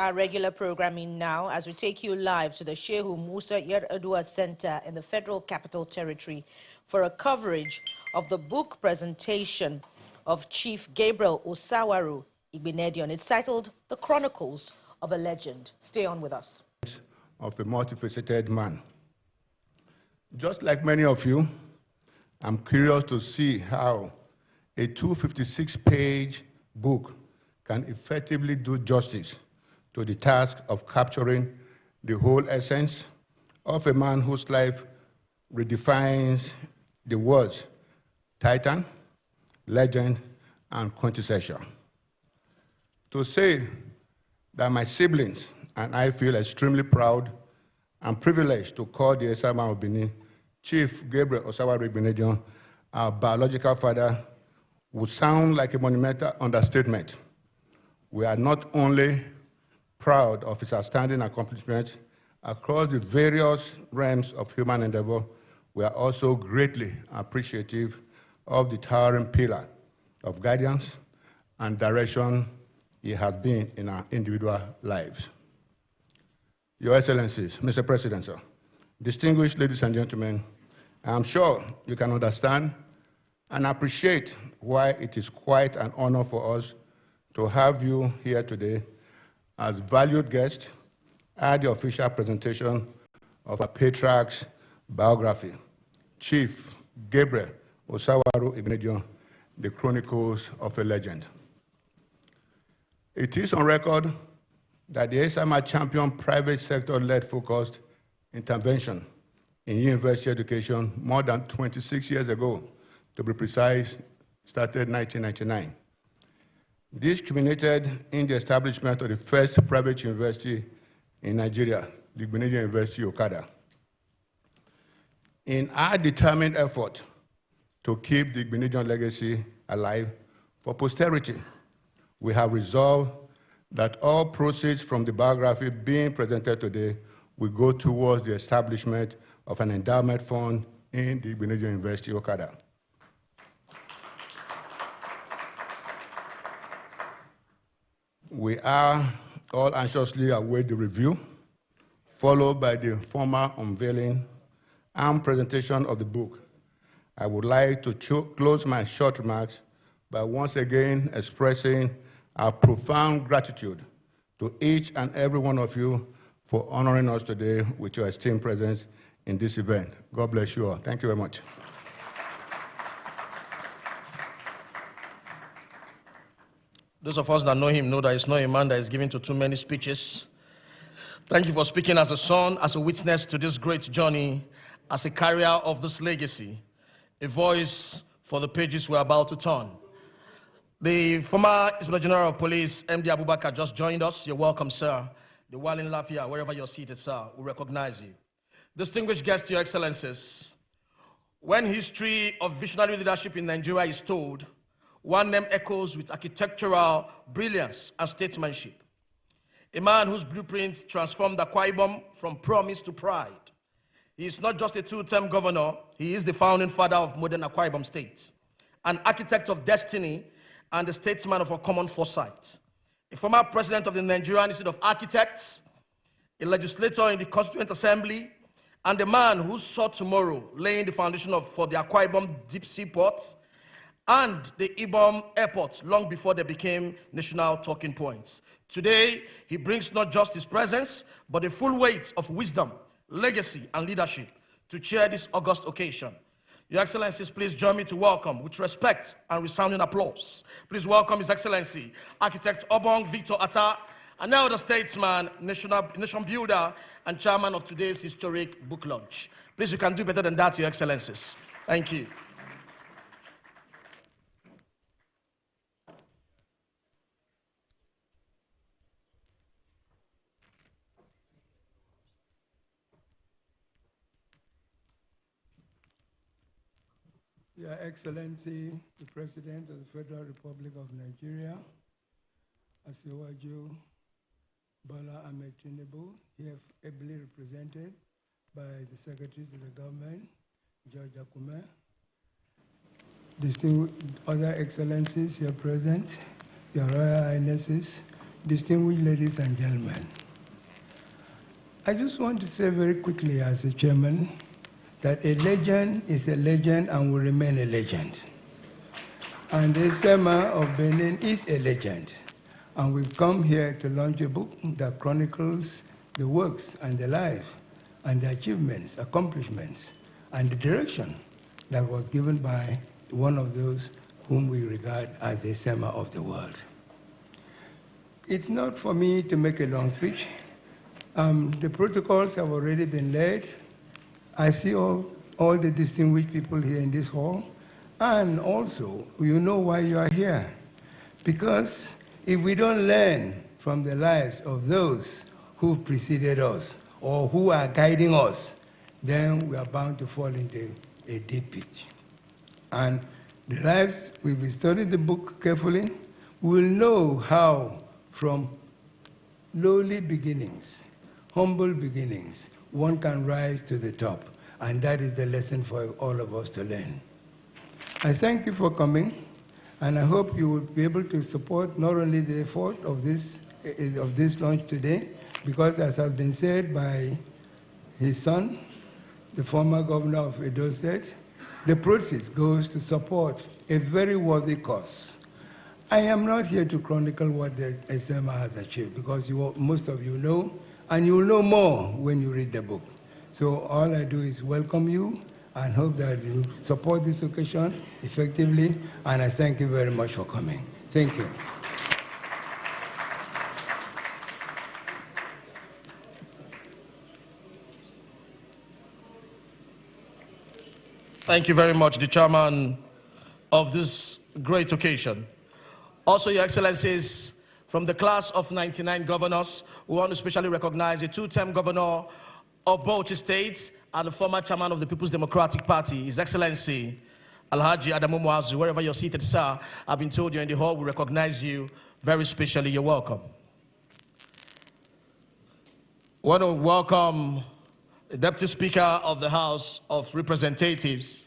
Our regular programming now as we take you live to the Shehu Musa Yar'Adua Center in the Federal Capital Territory for a coverage of the book presentation of Chief Gabriel Osawaru Igbinedion. It's titled The Chronicles of a Legend. Stay on with us. Of a multifaceted man. Just like many of you, I'm curious to see how a 256-page book can effectively do justice to the task of capturing the whole essence of a man whose life redefines the words titan, legend, and quintessential. To say that my siblings and I feel extremely proud and privileged to call the Esama of Benin Chief Gabriel Osawaru Igbinedion our biological father would sound like a monumental understatement. We are not only proud of his outstanding accomplishments across the various realms of human endeavor, we are also greatly appreciative of the towering pillar of guidance and direction he has been in our individual lives. Your Excellencies, Mr. President, sir, distinguished ladies and gentlemen, I am sure you can understand and appreciate why it is quite an honor for us to have you here today as valued guests at the official presentation of our patriarch's biography, Chief Gabriel Osawaru Igbinedion, The Chronicles of a Legend. It is on record that the ASAMA championed private sector-led focused intervention in university education more than 26 years ago, to be precise, started 1999. This culminated in the establishment of the first private university in Nigeria, the Igbinedion University, Okada. In our determined effort to keep the Igbinedion legacy alive for posterity, we have resolved that all proceeds from the biography being presented today will go towards the establishment of an endowment fund in the Igbinedion University, Okada. We are all anxiously await the review, followed by the formal unveiling and presentation of the book. I would like to close my short remarks by once again expressing our profound gratitude to each and every one of you for honoring us today with your esteemed presence in this event. God bless you all. Thank you very much. Those of us that know him know that he's not a man that is given to too many speeches. Thank you for speaking as a son, as a witness to this great journey, as a carrier of this legacy, a voice for the pages we're about to turn. The former Inspector General of Police, MD Abubakar, just joined us. You're welcome, sir. The Wal in Lafia, wherever you're seated, sir, we recognize you. Distinguished guests, Your Excellencies, when history of visionary leadership in Nigeria is told, one name echoes with architectural brilliance and statesmanship. A man whose blueprint transformed Akwa Ibom from promise to pride. He is not just a two-term governor, he is the founding father of modern Akwa Ibom State, an architect of destiny and a statesman of a common foresight. A former president of the Nigerian Institute of Architects, a legislator in the Constituent Assembly, and a man who saw tomorrow laying the foundation for the Akwa Ibom Deep Seaport and the Ibom Airport long before they became national talking points. Today, he brings not just his presence, but the full weight of wisdom, legacy, and leadership to chair this august occasion. Your Excellencies, please join me to welcome, with respect and resounding applause, please welcome His Excellency, Architect Obong Victor Atta, an elder statesman, nation builder, and chairman of today's historic book launch. Please, you can do better than that, Your Excellencies. Thank you. Your Excellency, the President of the Federal Republic of Nigeria, Asiwaju Bola Ahmed Tinubu, here ably represented by the Secretary to the Government, George Akume, distinguished other excellencies here present, Your Royal Highnesses, distinguished ladies and gentlemen, I just want to say very quickly as a chairman that a legend is a legend and will remain a legend. And the Sema of Benin is a legend. And we've come here to launch a book that chronicles the works and the life and the achievements, accomplishments, and the direction that was given by one of those whom we regard as the Sema of the world. It's not for me to make a long speech. The protocols have already been laid. I see all the distinguished people here in this hall. And also, you know why you are here. Because if we don't learn from the lives of those who've preceded us or who are guiding us, then we are bound to fall into a deep pit. And the lives, if we study the book carefully, we'll know how from lowly beginnings, humble beginnings, one can rise to the top. And that is the lesson for all of us to learn. I thank you for coming, and I hope you will be able to support not only the effort of this launch today, because as has been said by his son, the former governor of Edo State, the proceeds goes to support a very worthy cause. I am not here to chronicle what the SMA has achieved, because most of you know, and you will know more when you read the book. So all I do is welcome you and hope that you support this occasion effectively, and I thank you very much for coming. Thank you. Thank you very much, the chairman of this great occasion. Also, Your Excellencies, from the class of 99 governors, we want to specially recognize the two-term governor of Bauchi State and the former chairman of the People's Democratic Party, His Excellency Alhaji Adamu Muazu. Wherever you're seated, sir, I've been told you're in the hall. We recognize you very specially. You're welcome. We want to welcome the Deputy Speaker of the House of Representatives,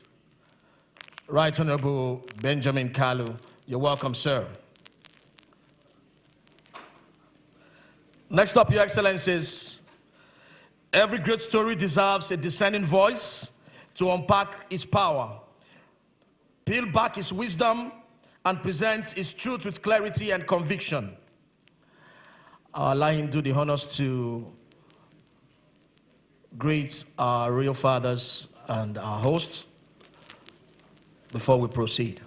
Right Honorable Benjamin Kalu. You're welcome, sir. Next up, Your Excellencies, every great story deserves a discerning voice to unpack its power, peel back its wisdom, and present its truth with clarity and conviction. I'll allow him do the honors to greet our royal fathers and our hosts before we proceed.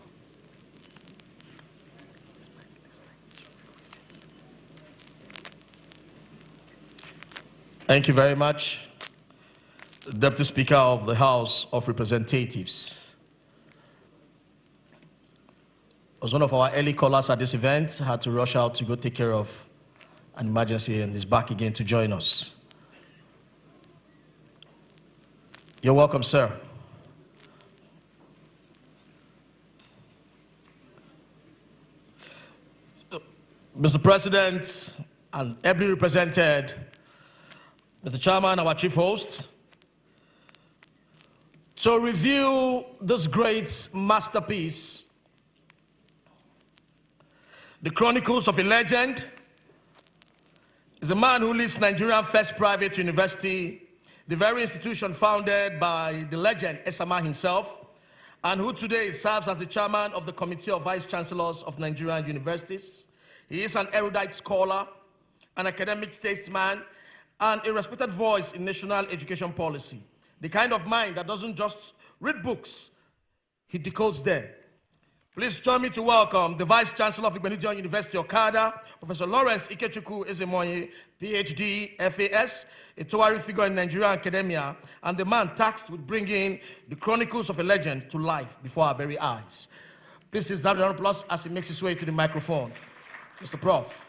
Thank you very much, Deputy Speaker of the House of Representatives. I was one of our early callers at this event, had to rush out to go take care of an emergency and is back again to join us. You're welcome, sir. Mr. President and ably represented, Mr. Chairman, our chief host, to review this great masterpiece, The Chronicles of a Legend, is a man who leads Nigeria's first private university, the very institution founded by the legend Esama himself, and who today serves as the chairman of the Committee of Vice Chancellors of Nigerian Universities. He is an erudite scholar, an academic statesman, and a respected voice in national education policy. The kind of mind that doesn't just read books, he decodes them. Please join me to welcome the Vice Chancellor of Igbinedion University, Okada, Professor Lawrence Ikechukwu Ezemoye, PhD, FAS, a towering figure in Nigerian academia, and the man tasked with bringing the Chronicles of a Legend to life before our very eyes. Please raise that round of applause as he makes his way to the microphone. Mr. Prof.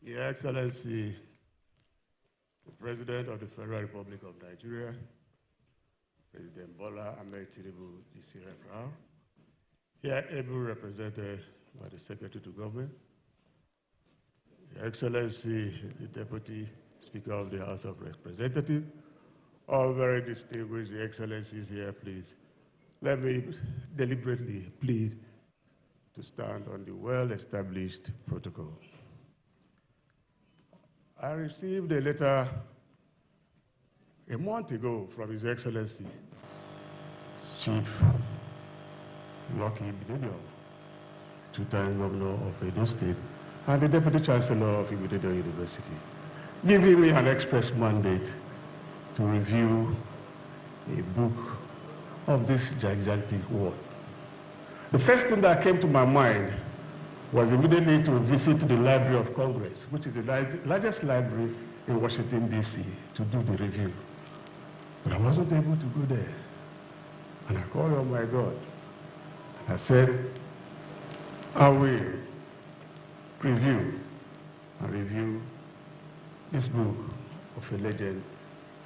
Your Excellency, the President of the Federal Republic of Nigeria, President Bola Ahmed Tinubu, DCFR, here ably represented by the Secretary to Government, Your Excellency, the Deputy Speaker of the House of Representatives, All very distinguished excellencies here, please. Let me deliberately plead to stand on the well-established protocol. I received a letter a month ago from His Excellency, Chief Igbinedion, two-time governor of Edo State, and the Deputy Chancellor of Igbinedion University, giving me an express mandate to review a book of this gigantic work. The first thing that came to my mind was immediately to visit the Library of Congress, which is the largest library in Washington, D.C., to do the review. But I wasn't able to go there. And I called on my God. And I said, I will review this book of a legend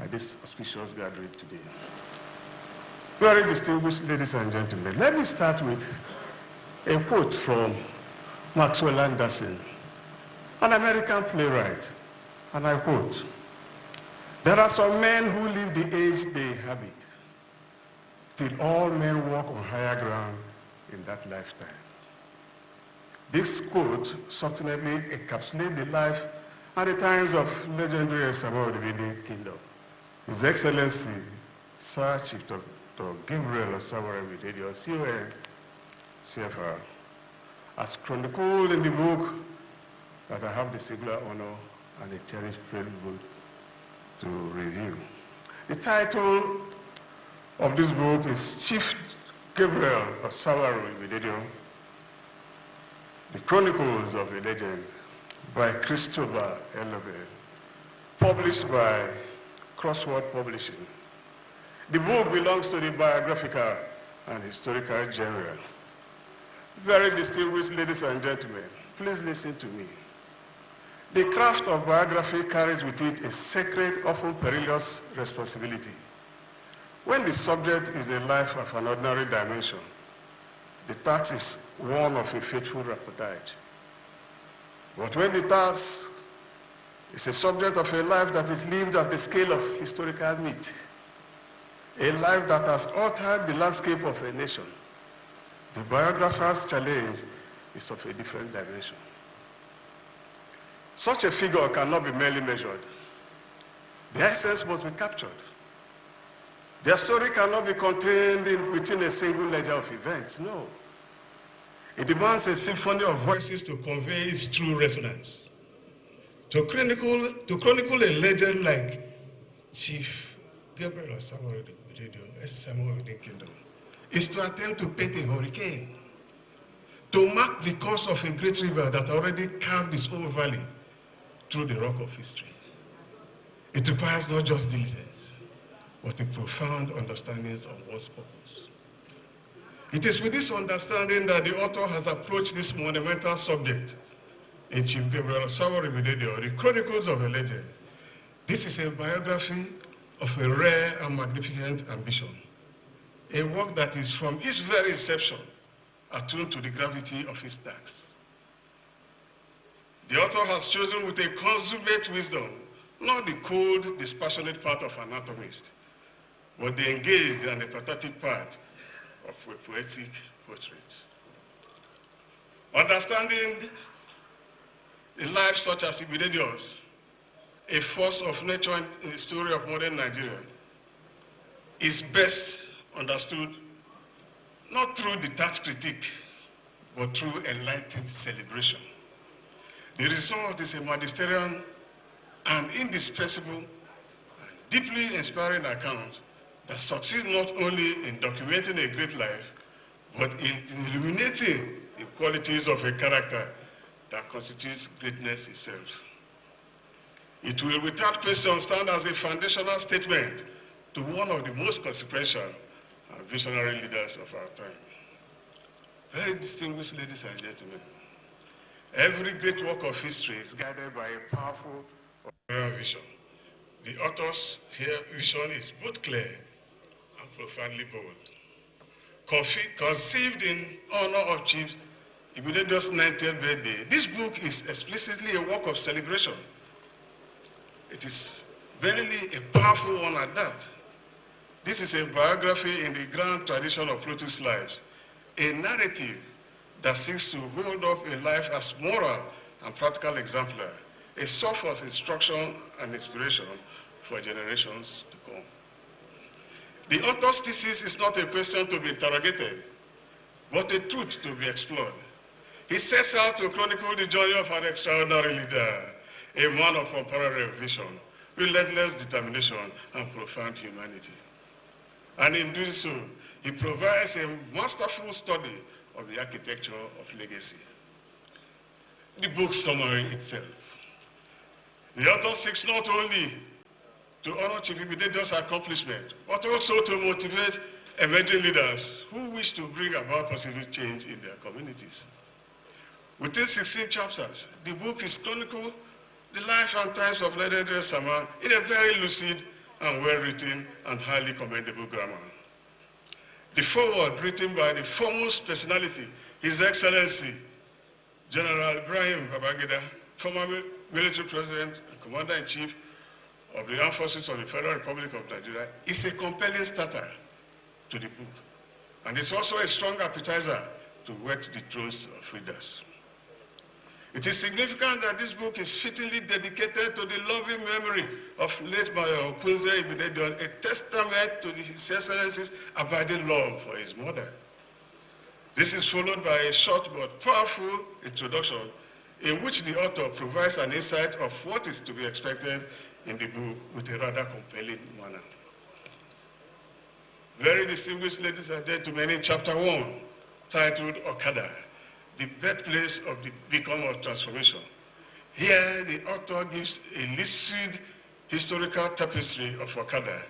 at this auspicious gathering today. Very distinguished ladies and gentlemen, let me start with a quote from Maxwell Anderson, an American playwright, and I quote, "There are some men who live the age they inhabit, till all men walk on higher ground in that lifetime." This quote succinctly encapsulates the life and the times of legendary Esamo of the Benin Kingdom. His Excellency, Sir Chief Dr. Gabriel of Igbinedion, CON, CFR, as chronicled in the book that I have the singular honor and a cherished privilege to review. The title of this book is Chief Gabriel of Igbinedion, The Chronicles of a Legend, by Christopher Ellerbe, published by Crossword Publishing. The book belongs to the Biographical and Historical General. Very distinguished ladies and gentlemen, please listen to me. The craft of biography carries with it a sacred, often perilous responsibility. When the subject is a life of an ordinary dimension, the task is one of a faithful reportage. But when the task is a subject of a life that is lived at the scale of historical myth, a life that has altered the landscape of a nation, the biographer's challenge is of a different dimension. Such a figure cannot be merely measured. The essence must be captured. Their story cannot be contained within a single ledger of events, no. It demands a symphony of voices to convey its true resonance. To chronicle a legend like Chief Gabriel of Igbinedion, of the Kingdom, is to attempt to paint a hurricane, to mark the course of a great river that already carved its own valley through the rock of history. It requires not just diligence, but a profound understanding of one's purpose. It is with this understanding that the author has approached this monumental subject in Chief Gabriel of Igbinedion, The Chronicles of a Legend. This is a biography of a rare and magnificent ambition, a work that is from its very inception attuned to the gravity of its task. The author has chosen with a consummate wisdom, not the cold, dispassionate part of an anatomist, but the engaged and empathetic part of a poetic portrait. Understanding a life such as Igbinedion's, a force of nature in the story of modern Nigeria, is best understood not through detached critique, but through enlightened celebration. The result is a magisterial and indispensable and deeply inspiring account that succeeds not only in documenting a great life, but in illuminating the qualities of a character that constitutes greatness itself. It will without question stand as a foundational statement to one of the most consequential and visionary leaders of our time. Very distinguished ladies and gentlemen, every great work of history is guided by a powerful vision. The author's vision is both clear and profoundly bold. Conceived in honor of Chief Igbinedion's 90th birthday, this book is explicitly a work of celebration. It is barely a powerful one at that. This is a biography in the grand tradition of Pluto's lives, a narrative that seeks to hold up a life as moral and practical exemplar, a source of instruction and inspiration for generations to come. The author's thesis is not a question to be interrogated, but a truth to be explored. He sets out to chronicle the journey of an extraordinary leader, a man of unparalleled vision, relentless determination, and profound humanity. And in doing so, he provides a masterful study of the architecture of legacy. The book summary itself. The author seeks not only to honor Chief Igbinedion's accomplishment, but also to motivate emerging leaders who wish to bring about positive change in their communities. Within 16 chapters, the book is chronicled the life and times of legendary Sama in a very lucid and well-written and highly commendable grammar. The foreword, written by the foremost personality, His Excellency General Ibrahim Babangida, former military president and commander-in-chief of the Armed Forces of the Federal Republic of Nigeria, is a compelling starter to the book, and it's also a strong appetizer to whet the throats of readers. It is significant that this book is fittingly dedicated to the loving memory of late Major Okunze Igbinedion, a testament to His Excellency's abiding love for his mother. This is followed by a short but powerful introduction in which the author provides an insight of what is to be expected in the book with a rather compelling manner. Very distinguished ladies and gentlemen, in chapter 1, titled Okada, the birthplace of the beacon of transformation. Here, the author gives a lucid historical tapestry of Okada,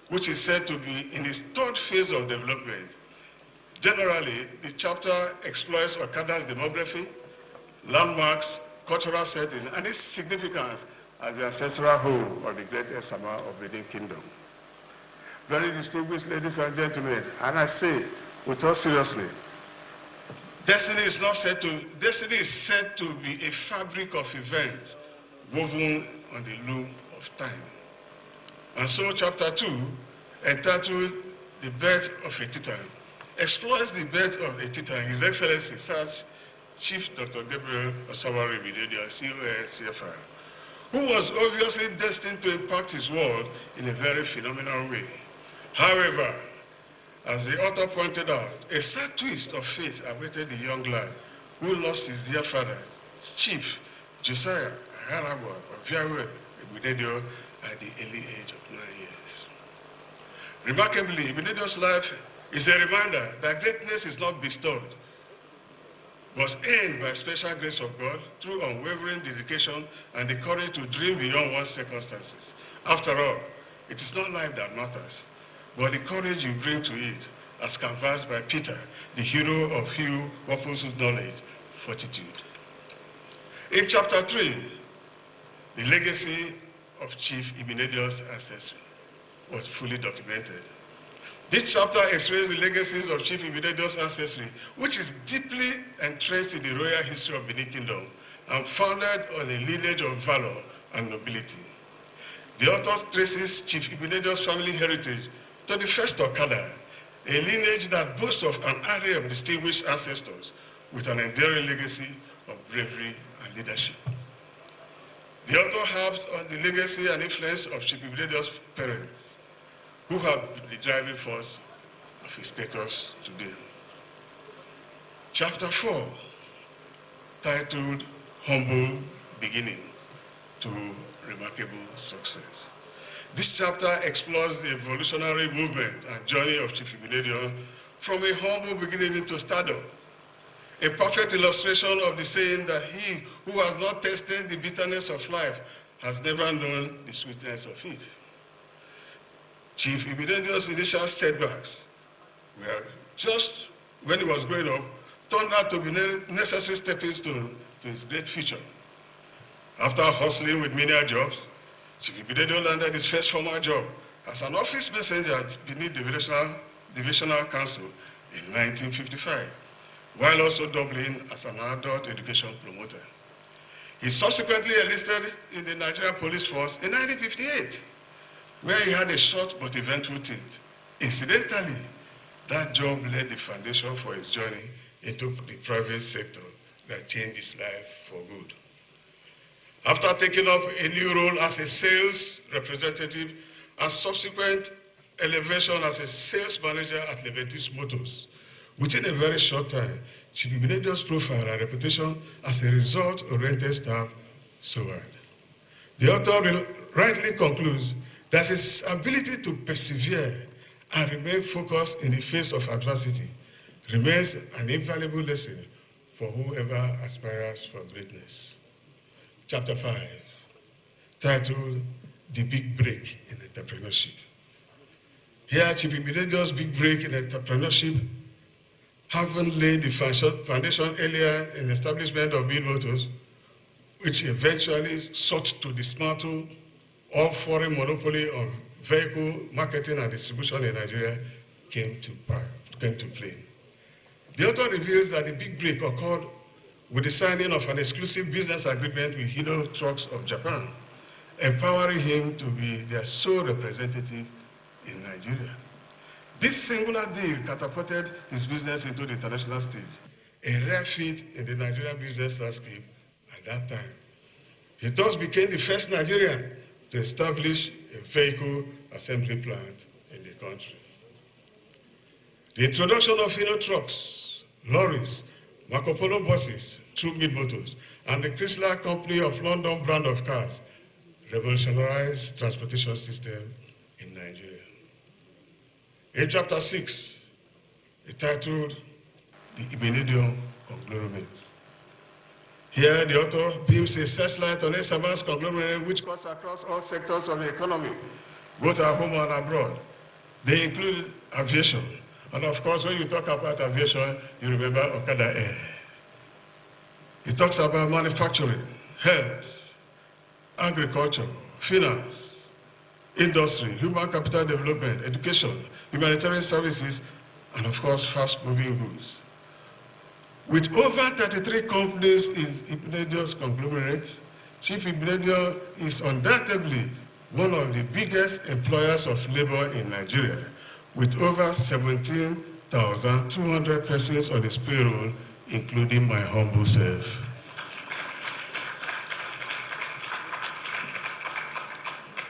which is said to be in its third phase of development. Generally, the chapter explores Okada's demography, landmarks, cultural setting, and its significance as the ancestral home of the great Esama of Benin Kingdom. Very distinguished ladies and gentlemen, and I say with all seriousness, destiny is said to be a fabric of events woven on the loom of time. And so chapter 2, entitled The Birth of a Titan, explores the birth of a Titan, His Excellency Chief Dr. Gabriel Igbinedion, CON, CFR, who was obviously destined to impact his world in a very phenomenal way. However, as the author pointed out, a sad twist of fate awaited the young lad who lost his dear father, Chief Josiah Agarabo Igbinedion, at the early age of 9 years. Remarkably, Igbinedion's life is a reminder that greatness is not bestowed, but earned by special grace of God through unwavering dedication and the courage to dream beyond one's circumstances. After all, it is not life that matters, but the courage you bring to it, as canvassed by Peter, the hero of he who purposes knowledge, fortitude. In chapter 3, the legacy of Chief Igbinedion's ancestry was fully documented. This chapter explains the legacies of Chief Igbinedion's ancestry, which is deeply entrenched in the royal history of Benin Kingdom and founded on a lineage of valor and nobility. The author traces Chief Igbinedion's family heritage to the first Okada, a lineage that boasts of an array of distinguished ancestors with an enduring legacy of bravery and leadership. The author harps on the legacy and influence of Chief Igbinedion's parents, who have been the driving force of his status today. Chapter 4, titled Humble Beginnings to Remarkable Success. This chapter explores the evolutionary movement and journey of Chief Igbinedion from a humble beginning into stardom, a perfect illustration of the saying that he who has not tasted the bitterness of life has never known the sweetness of it. Chief Igbinedion's initial setbacks were just when he was growing up, turned out to be necessary stepping stone to his great future. After hustling with menial jobs, Chief Igbinedion landed his first formal job as an office messenger at Benin Divisional Council in 1955, while also doubling as an adult education promoter. He subsequently enlisted in the Nigerian police force in 1958 where he had a short but eventful stint. Incidentally, that job laid the foundation for his journey into the private sector that changed his life for good. After taking up a new role as a sales representative and subsequent elevation as a sales manager at Leventis Motors, within a very short time, Chief Igbinedion's profile and reputation as a result-oriented staff soared. The author rightly concludes that his ability to persevere and remain focused in the face of adversity remains an invaluable lesson for whoever aspires for greatness. Chapter 5, titled The Big Break in Entrepreneurship. Here, Chief Igbinedion's big break in entrepreneurship, having laid the foundation earlier in the establishment of Bill Motors, which eventually sought to dismantle all foreign monopoly on vehicle marketing and distribution in Nigeria, came to play. The author reveals that the big break occurred with the signing of an exclusive business agreement with Hino Trucks of Japan, empowering him to be their sole representative in Nigeria. This singular deal catapulted his business into the international stage, a rare feat in the Nigerian business landscape at that time. He thus became the first Nigerian to establish a vehicle assembly plant in the country. The introduction of Hino trucks, lorries, Marco Polo buses through Mid Motors, and the Chrysler Company of London brand of cars revolutionized transportation system in Nigeria. In chapter 6, entitled The Igbinedion Conglomerate. Here, the author beams a searchlight on a vast conglomerate which cuts across all sectors of the economy, both at home and abroad. They include aviation. And of course, when you talk about aviation, you remember Okada Air. It talks about manufacturing, health, agriculture, finance, industry, human capital development, education, humanitarian services, and of course, fast-moving goods. With over 33 companies in Igbinedion's conglomerate, Chief Igbinedion is undoubtedly one of the biggest employers of labor in Nigeria, with over 17,200 persons on his payroll, including my humble self.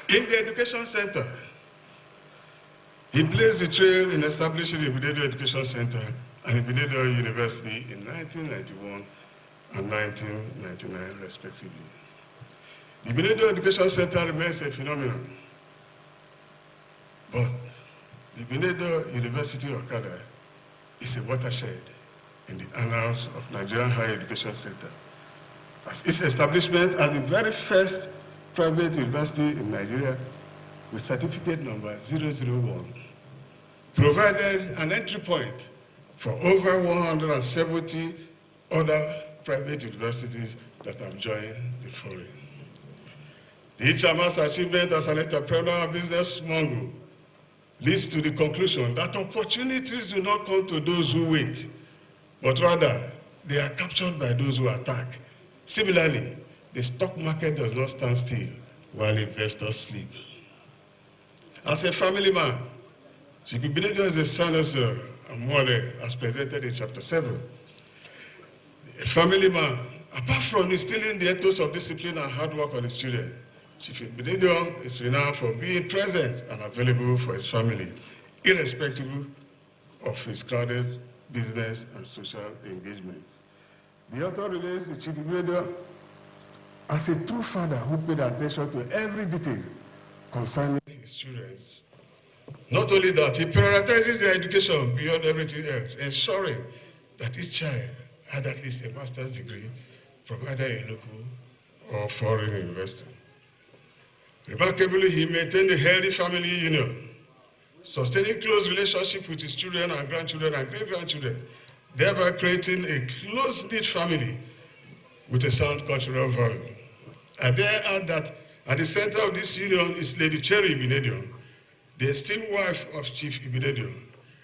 In the education center, he blazed the trail in establishing the Igbinedion Education Center and Igbinedion University in 1991 and 1999, respectively. The Igbinedion Education Center remains a phenomenon, but the Igbinedion University Okada is a watershed in the annals of Nigerian higher education sector, as its establishment as the very first private university in Nigeria with certificate number 001 provided an entry point for over 170 other private universities that have joined the foray. The chairman's achievement as an entrepreneur and business mogul leads to the conclusion that opportunities do not come to those who wait, but rather they are captured by those who attack. Similarly, the stock market does not stand still while investors sleep. As a family man, Chief Igbinedion is a son and mother, as presented in chapter 7. A family man, apart from instilling the ethos of discipline and hard work on his children, Chief Igbinedion is renowned for being present and available for his family, irrespective of his crowded business and social engagement. The author relates the Chief Igbinedion as a true father who paid attention to every detail concerning his children. Not only that, he prioritizes their education beyond everything else, ensuring that each child had at least a master's degree from either a local or foreign university. Remarkably, he maintained a healthy family union, sustaining close relationships with his children and grandchildren and great-grandchildren, thereby creating a close-knit family with a sound cultural value. I dare add that at the center of this union is Lady Cherry Igbinedion, the esteemed wife of Chief Igbinedion,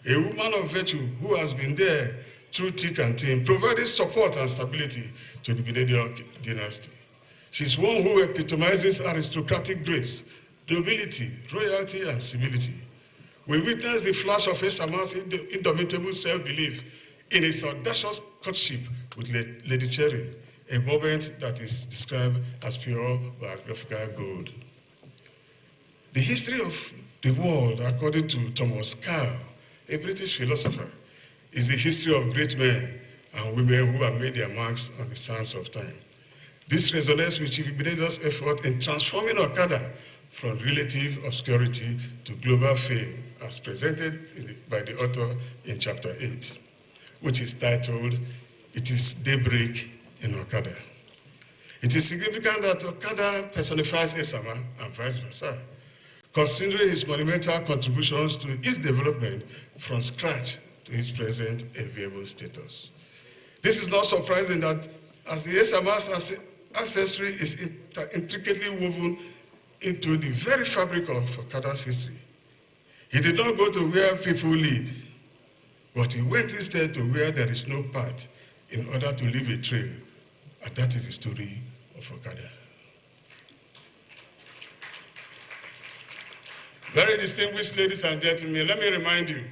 a woman of virtue who has been there through thick and thin, providing support and stability to the Igbinedion dynasty. She's one who epitomizes aristocratic grace, nobility, royalty, and civility. We witness the flash of Esama's indomitable self-belief in his audacious courtship with Lady Cherry, a moment that is described as pure biographical gold. The history of the world, according to Thomas Carr, a British philosopher, is the history of great men and women who have made their marks on the sands of time. This resonates with Chief Igbinedion's effort in transforming Okada from relative obscurity to global fame, as presented by the author in chapter 8, which is titled, "It is Daybreak in Okada." It is significant that Okada personifies Esama and vice versa, considering his monumental contributions to its development from scratch to its present enviable status. This is not surprising that as the Esama's ancestry is intricately woven into the very fabric of Okada's history. He did not go to where people lead, but he went instead to where there is no path in order to leave a trail, and that is the story of Okada. Very distinguished ladies and gentlemen, let me remind you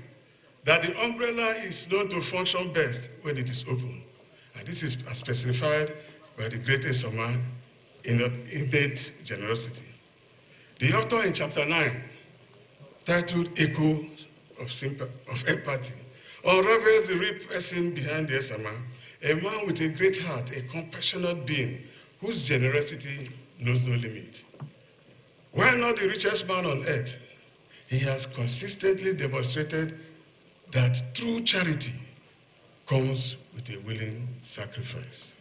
that the umbrella is known to function best when it is open, and this is specified by the great Esama in innate generosity. The author in chapter 9, titled Echoes of Empathy, unravels the real person behind the Esama, a man with a great heart, a compassionate being whose generosity knows no limit. While not the richest man on earth, he has consistently demonstrated that true charity comes with a willing sacrifice.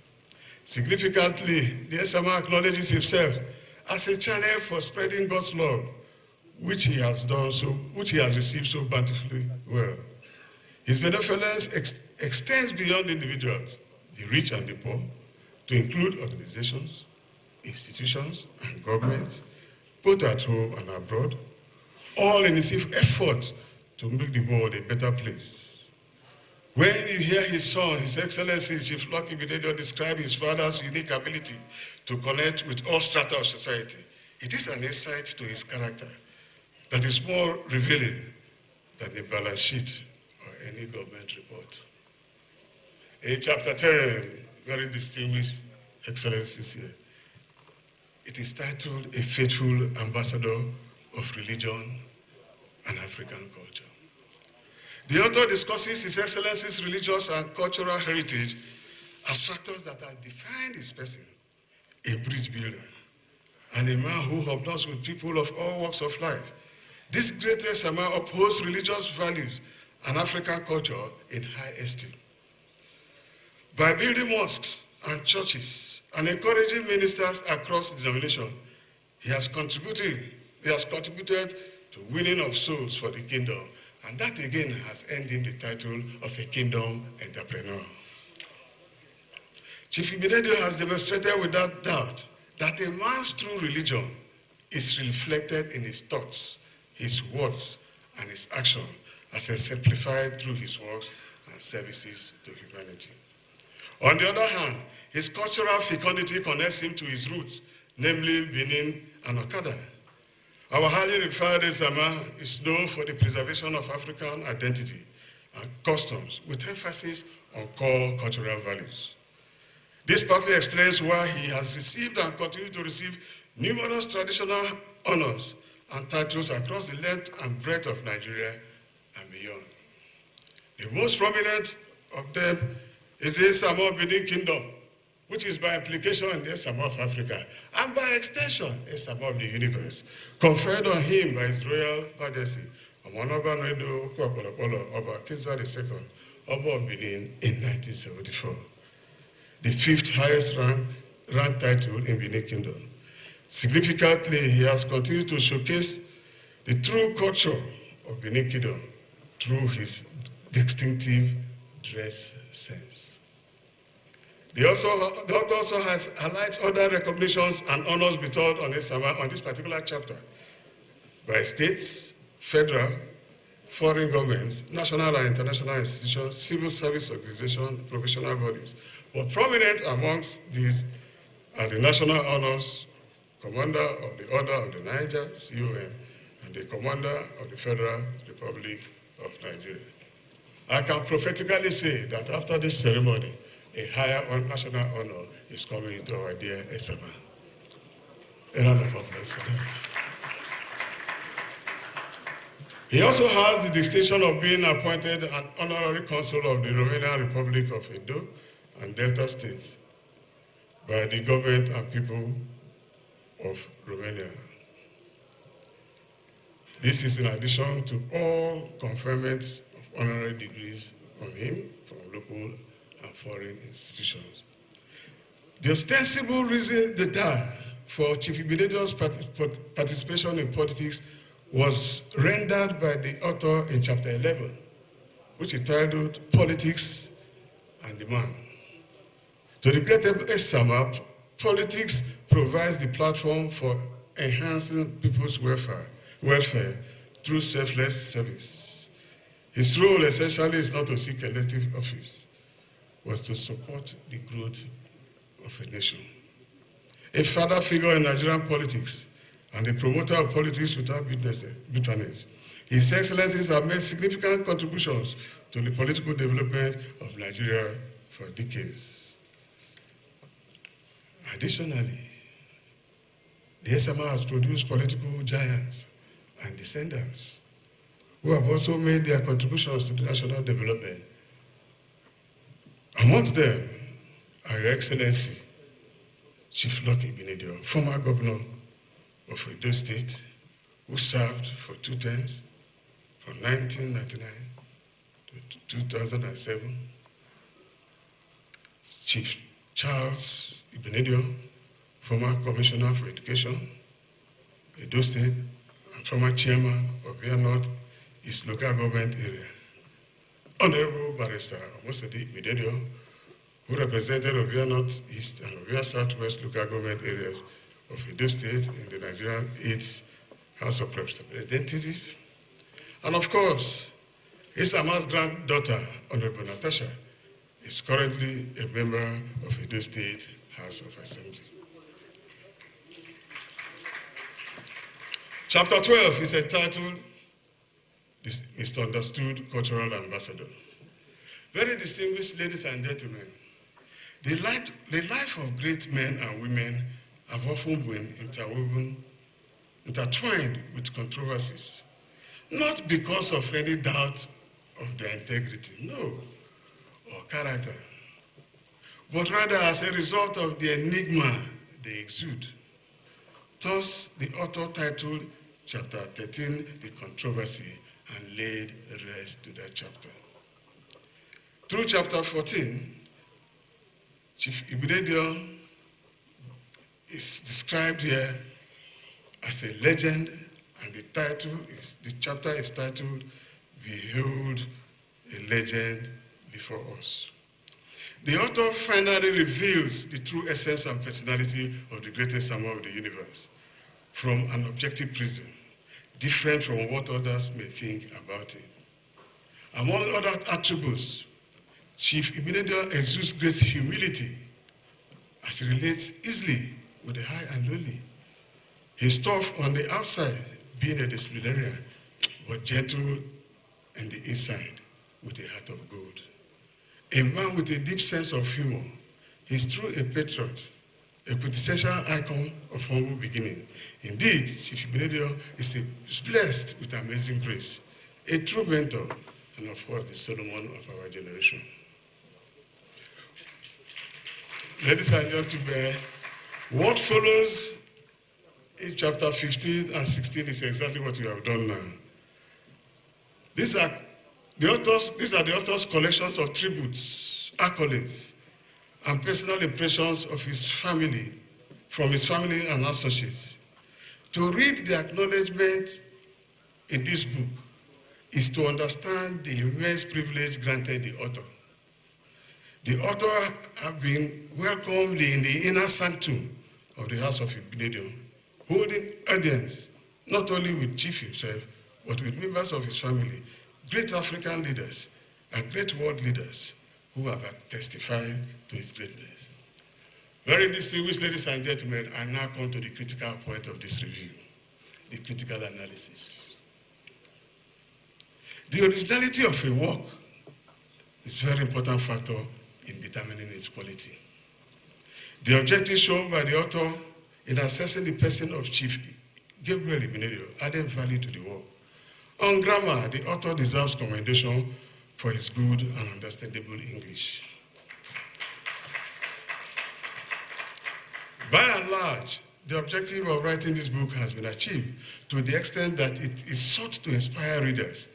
Significantly, the Esama acknowledges himself as a channel for spreading God's love, which he has received so bountifully well. His benevolence extends beyond individuals, the rich and the poor, to include organizations, institutions, and governments, both at home and abroad, all in his effort to make the world a better place. When you hear his son, His Excellency Chief Igbinedion, describe his father's unique ability to connect with all strata of society, it is an insight to his character that is more revealing than a balance sheet or any government report. In chapter 10, very distinguished excellencies here, it is titled A Faithful Ambassador of Religion and African Culture. The author discusses His Excellency's religious and cultural heritage as factors that have defined his person, a bridge builder, and a man who hobnobbs with people of all walks of life. This great Esama upholds religious values and African culture in high esteem. By building mosques and churches and encouraging ministers across the denomination, he has contributed to winning of souls for the kingdom, and that again has earned him the title of a kingdom entrepreneur. Chief Igbinedion has demonstrated without doubt that a man's true religion is reflected in his thoughts, his words, and his action, as exemplified through his works and services to humanity. On the other hand, his cultural fecundity connects him to his roots, namely Benin and Okada. Our highly revered Esama is known for the preservation of African identity and customs, with emphasis on core cultural values. This partly explains why he has received and continues to receive numerous traditional honors and titles across the length and breadth of Nigeria and beyond. The most prominent of them is the Esama of Benin Kingdom, which is by implication the Esama of Africa, and by extension, Esama of the universe, conferred on him by His Royal Majesty, Omonoba Nwedo Kwapolopolo Oba Kinswa II, Oba of Benin in 1974, the fifth highest rank title in Benin Kingdom. Significantly, he has continued to showcase the true culture of Benin Kingdom through his distinctive dress sense. The author also highlights other recognitions and honors bestowed on Esama on this particular chapter by states, federal, foreign governments, national and international institutions, civil service organizations, professional bodies. But prominent amongst these are the national honors Commander of the Order of the Niger, CON, and the Commander of the Federal Republic of Nigeria. I can prophetically say that after this ceremony, a higher national honor is coming to our dear SMA. A round of applause for that. He also has the distinction of being appointed an honorary consul of the Romanian Republic of Edo and Delta states by the government and people of Romania. This is in addition to all conferments of honorary degrees on him from local and foreign institutions. The ostensible reason for Chief Igbinedion's participation in politics was rendered by the author in chapter 11, which he titled Politics and the Man. To the great Esama, politics provides the platform for enhancing people's welfare through selfless service. His role essentially is not to seek elective office, but to support the growth of a nation. A father figure in Nigerian politics and a promoter of politics without bitterness, His Excellencies have made significant contributions to the political development of Nigeria for decades. Additionally, the SMA has produced political giants and descendants who have also made their contributions to the national development. Amongst them are Your Excellency, Chief Igbinedion, former governor of Edo State, who served for 2 terms, from 1999 to 2007. Chief Charles Igbinedion, former Commissioner for Education, Edo State, and former Chairman of Via North East Local Government Area. Honorable Barrister Omosedi Igbinedion, who represented Ovia North East and Ovia Southwest local government areas of Edo State in the Nigerian 8th House of Representatives. And of course, Esama's granddaughter, Honorable Natasha, is currently a member of Edo State House of Assembly. Chapter 12 is entitled "This Misunderstood Cultural Ambassador." Very distinguished ladies and gentlemen, the life of great men and women have often been intertwined with controversies, not because of any doubt of their integrity, no, or character, but rather as a result of the enigma they exude. Thus, the author titled Chapter 13, The Controversy, and laid rest to that chapter. Through Chapter 14, Chief Igbinedion is described here as a legend, and the chapter is titled, Behold a Legend Before Us. The author finally reveals the true essence and personality of the greatest Samoa of the universe from an objective prism, different from what others may think about him. Among other attributes, Chief Igbinedion exudes great humility as he relates easily with the high and lowly. He's tough on the outside, being a disciplinarian, but gentle in the inside with a heart of gold. A man with a deep sense of humor, he's truly a patriot, a quintessential icon of humble beginning. Indeed, Chief Igbinedion is blessed with amazing grace, a true mentor, and of course, the Solomon of our generation. Ladies and gentlemen, what follows in chapter 15 and 16 is exactly what we have done now. These are the author's collections of tributes, accolades, and personal impressions of his family, from his family and associates. To read the acknowledgement in this book is to understand the immense privilege granted the author. The author has been welcomed in the inner sanctum of the House of Igbinedion, holding audience not only with Chief himself, but with members of his family, great African leaders, and great world leaders who have testified to his greatness. Very distinguished ladies and gentlemen, I now come to the critical point of this review, the critical analysis. The originality of a work is a very important factor in determining its quality. The objectives shown by the author in assessing the person of Chief Gabriel Igbinedion added value to the work. On grammar, the author deserves commendation for his good and understandable English. By and large, the objective of writing this book has been achieved to the extent that it is sought to inspire readers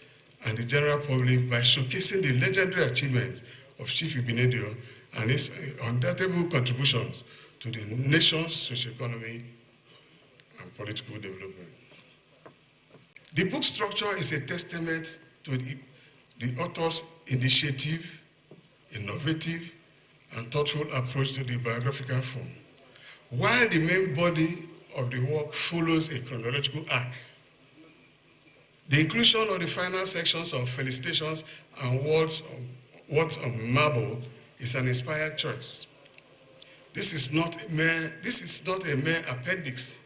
and the general public by showcasing the legendary achievements of Chief Igbinedion and his undoubtable contributions to the nation's socio-economic and political development. The book structure is a testament to the author's initiative, innovative, and thoughtful approach to the biographical form. While the main body of the work follows a chronological arc, the inclusion of the final sections of felicitations and words of marble is an inspired choice. This is not a mere appendix.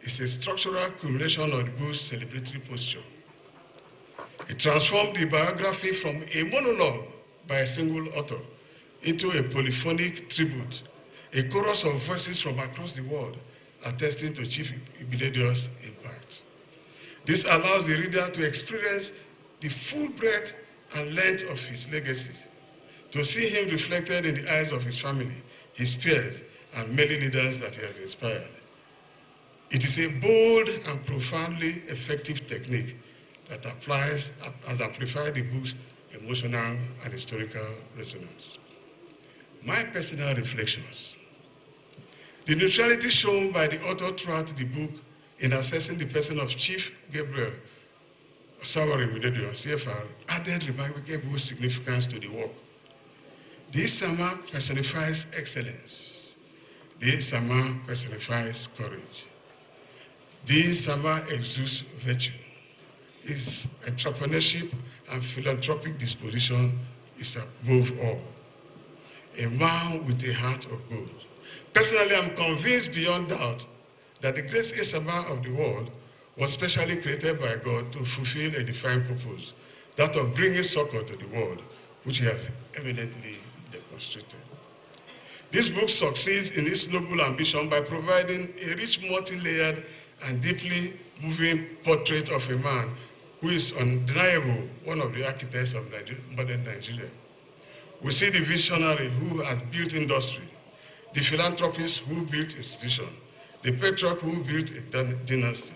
It's a structural culmination of the book's celebratory posture. It transformed the biography from a monologue by a single author into a polyphonic tribute, a chorus of voices from across the world attesting to Chief Igbinedion's impact. This allows the reader to experience the full breadth and length of his legacy, to see him reflected in the eyes of his family, his peers, and many leaders that he has inspired. It is a bold and profoundly effective technique that has amplified the book's emotional and historical resonance. My personal reflections. The neutrality shown by the author throughout the book in assessing the person of Chief Gabriel Igbinedion, CFR, added remarkable significance to the work. This Sama personifies excellence. This Sama personifies courage. This Sama exudes virtue. His entrepreneurship and philanthropic disposition is above all. A man with a heart of gold. Personally, I'm convinced beyond doubt that the great Sama of the world was specially created by God to fulfill a defined purpose, that of bringing succor to the world, which he has evidently demonstrated. This book succeeds in its noble ambition by providing a rich, multi-layered, and deeply moving portrait of a man who is undeniable one of the architects of modern Nigeria. We see the visionary who has built industry, the philanthropist who built institution, the patriarch who built a dynasty.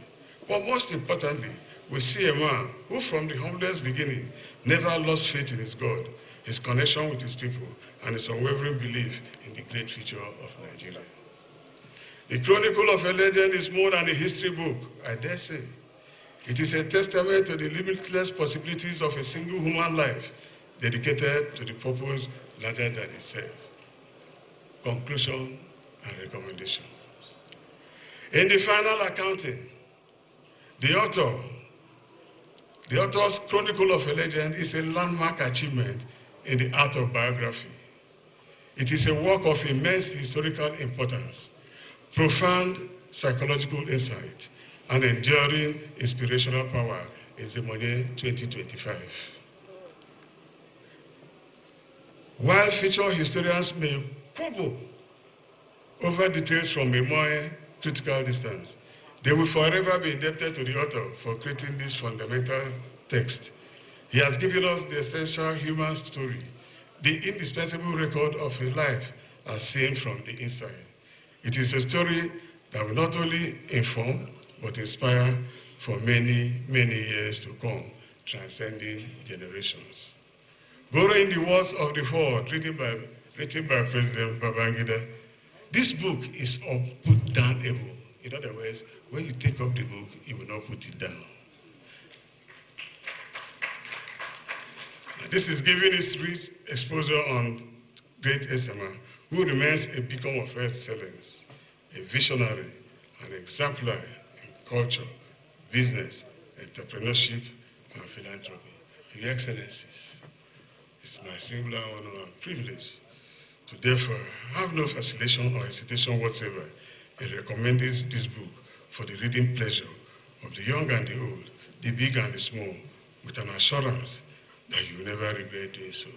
But most importantly, we see a man who from the humblest beginning never lost faith in his God, his connection with his people, and his unwavering belief in the great future of Nigeria. The Chronicle of a Legend is more than a history book, I dare say. It is a testament to the limitless possibilities of a single human life dedicated to the purpose larger than itself. Conclusion and recommendation. In the final accounting, the author's Chronicle of a Legend is a landmark achievement in the art of biography. It is a work of immense historical importance, profound psychological insight, and enduring inspirational power in Zemonye 2025. While future historians may quibble over details from a more critical distance, they will forever be indebted to the author for creating this fundamental text. He has given us the essential human story, the indispensable record of a life as seen from the inside. It is a story that will not only inform, but inspire for many, many years to come, transcending generations. Borrowing the words of the foreword written by President Babangida, this book is put down able. In other words, when you take up the book, you will not put it down. This is giving its rich exposure on great Esama, who remains a beacon of excellence, a visionary, an exemplar in culture, business, entrepreneurship, and philanthropy. Your Excellencies, it's my singular honor and privilege to therefore have no vacillation or hesitation whatsoever in recommending this book for the reading pleasure of the young and the old, the big and the small, with an assurance that you will never regret doing so.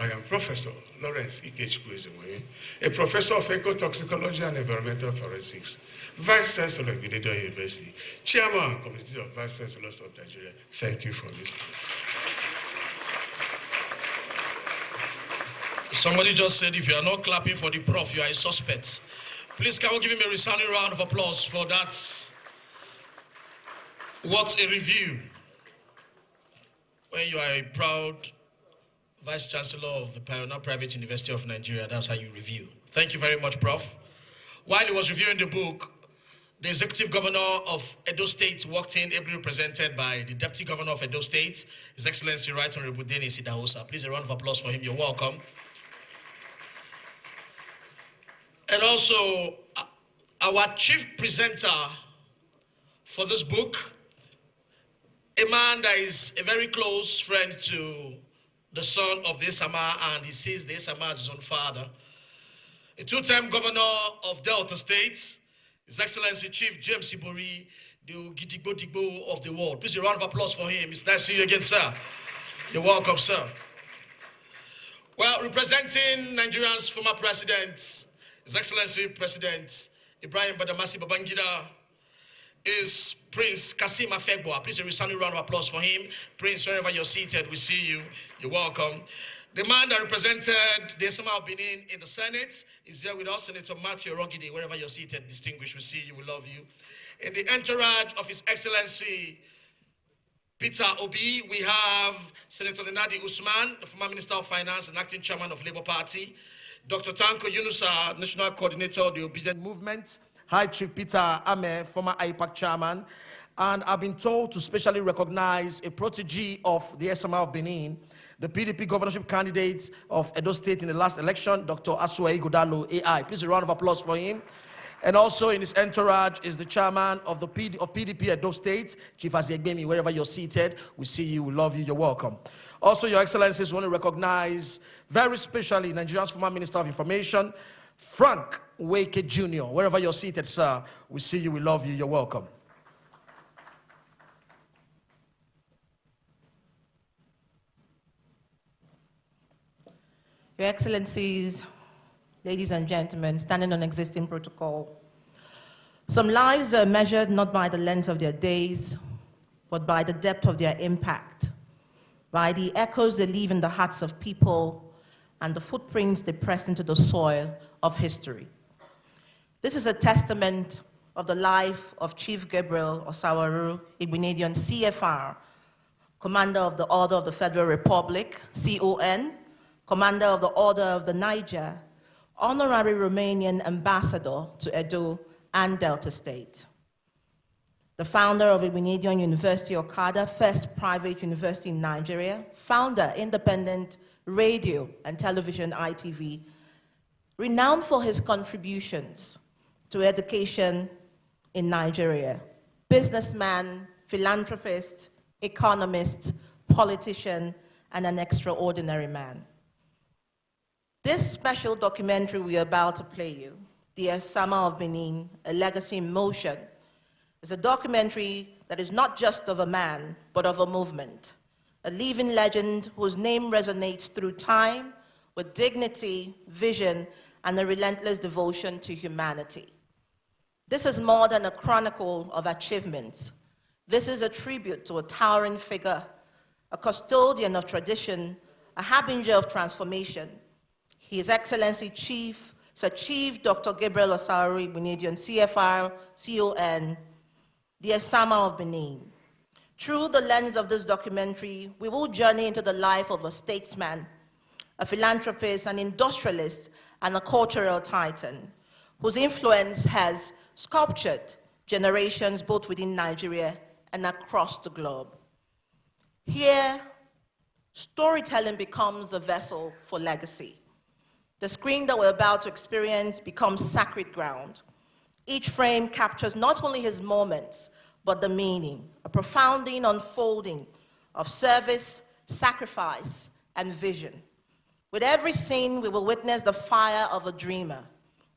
I am Professor Lawrence Ikechukwu, a professor of ecotoxicology and environmental forensics, Vice Chancellor of Igbinedion University, Chairman of Committee of Vice Chancellors of Nigeria. Thank you for listening. Somebody just said, if you are not clapping for the prof, you are a suspect. Please, can we give him a resounding round of applause for that? What a review. When you are a proud Vice Chancellor of the Pioneer Private University of Nigeria, that's how you review. Thank you very much, Prof. While he was reviewing the book, the Executive Governor of Edo State walked in, ably represented by the Deputy Governor of Edo State, His Excellency Right Honorable Dennis Idahosa. Please, a round of applause for him. You're welcome. And also, our chief presenter for this book, a man that is a very close friend to the son of the Esama, and he sees the Esama as his own father. A two-time governor of Delta State, His Excellency Chief James Ibori, the Gidigbo Digbo of the world. Please, a round of applause for him. It's nice to see you again, sir. You're welcome, sir. Well, representing Nigeria's former president, His Excellency President Ibrahim Badamasi Babangida, is Prince Kasim Afegboa. Please, a resounding round of applause for him. Prince, wherever you're seated, we see you. You're welcome. The man that represented the Esama of Benin in the Senate is here with us, Senator Matthew Rogide. Wherever you're seated, distinguished, we see you, we love you. In the entourage of His Excellency Peter Obi, we have Senator Nenadi Usman, the former Minister of Finance and acting chairman of Labour Party. Dr. Tanko Yunusa, National Coordinator of the Obedient Movement. High Chief Peter Ame, former IPAC chairman. And I've been told to specially recognize a protege of the Esama of Benin, the PDP governorship candidate of Edo State in the last election, Dr. Asuai Godalo AI. Please, a round of applause for him. And also in his entourage is the chairman of PDP Edo State, Chief Azegbemi. Wherever you're seated, we see you, we love you, you're welcome. Also, Your Excellencies, we want to recognize very specially Nigeria's former Minister of Information, Frank Weke Jr. Wherever you're seated, sir, we see you, we love you, you're welcome. Your Excellencies, ladies and gentlemen, standing on existing protocol, some lives are measured not by the length of their days, but by the depth of their impact, by the echoes they leave in the hearts of people, and the footprints they press into the soil of history. This is a testament of the life of Chief Gabriel Osawaru Igbinedion, CFR, Commander of the Order of the Federal Republic, CON, Commander of the Order of the Niger, Honorary Romanian Ambassador to Edo and Delta State. The founder of Igbinedion University Okada, first private university in Nigeria, founder, independent radio and television ITV, renowned for his contributions to education in Nigeria, businessman, philanthropist, economist, politician, and an extraordinary man. This special documentary we are about to play you, The Esama of Benin, A Legacy in Motion, is a documentary that is not just of a man, but of a movement, a living legend whose name resonates through time with dignity, vision, and a relentless devotion to humanity. This is more than a chronicle of achievements. This is a tribute to a towering figure, a custodian of tradition, a harbinger of transformation. His Excellency Sir Chief Dr. Gabriel Osawaru Igbinedion, CFR, CON, the Esama of Benin. Through the lens of this documentary, we will journey into the life of a statesman, a philanthropist, an industrialist, and a cultural titan, whose influence has sculptured generations both within Nigeria and across the globe. Here, storytelling becomes a vessel for legacy. The screen that we're about to experience becomes sacred ground. Each frame captures not only his moments, but the meaning, a profounding unfolding of service, sacrifice, and vision. With every scene, we will witness the fire of a dreamer,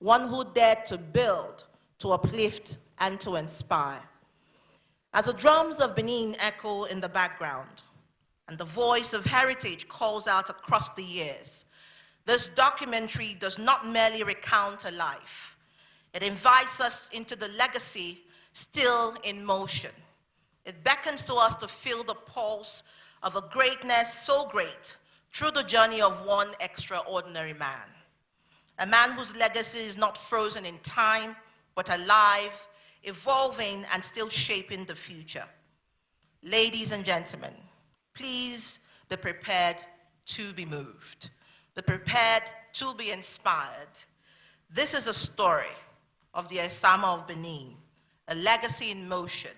one who dared to build, to uplift, and to inspire. As the drums of Benin echo in the background, and the voice of heritage calls out across the years, this documentary does not merely recount a life. It invites us into the legacy still in motion. It beckons to us to feel the pulse of a greatness so great through the journey of one extraordinary man. A man whose legacy is not frozen in time, but alive, evolving, and still shaping the future. Ladies and gentlemen, please be prepared to be moved. Be prepared to be inspired. This is a story of the Osama of Benin, a legacy in motion,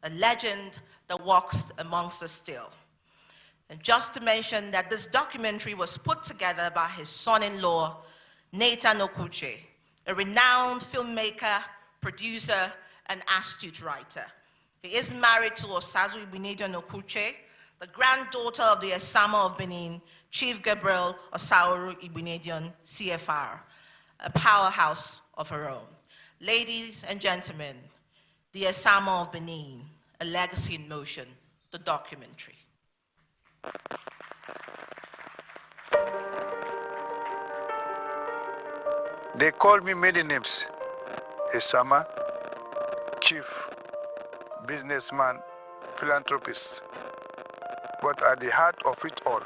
a legend that walks amongst us still. And just to mention that this documentary was put together by his son-in-law, Nathan Okuche, a renowned filmmaker, producer, and astute writer. He is married to Osazu Igbinedion Okuche, the granddaughter of the Osama of Benin, Chief Gabriel Osauru Igbinedion, CFR, a powerhouse of her own. Ladies and gentlemen, the Osama of Benin, a legacy in motion, the documentary. They called me many names. Osama, chief, businessman, philanthropist. But at the heart of it all,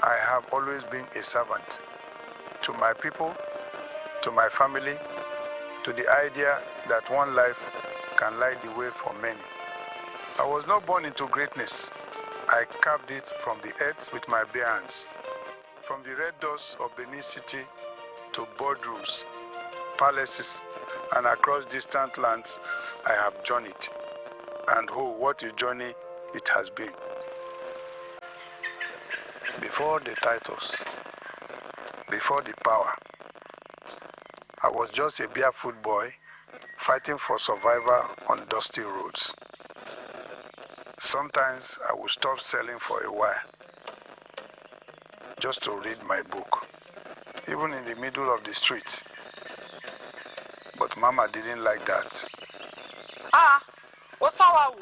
I have always been a servant to my people, to my family, to the idea that one life can light the way for many. I was not born into greatness. I carved it from the earth with my bare hands. From the red doors of Benin City to boardrooms, palaces, and across distant lands, I have journeyed. And oh, what a journey it has been. Before the titles, before the power, I was just a barefoot boy fighting for survival on dusty roads. Sometimes I would stop selling for a while just to read my book, even in the middle of the street. But Mama didn't like that. What's our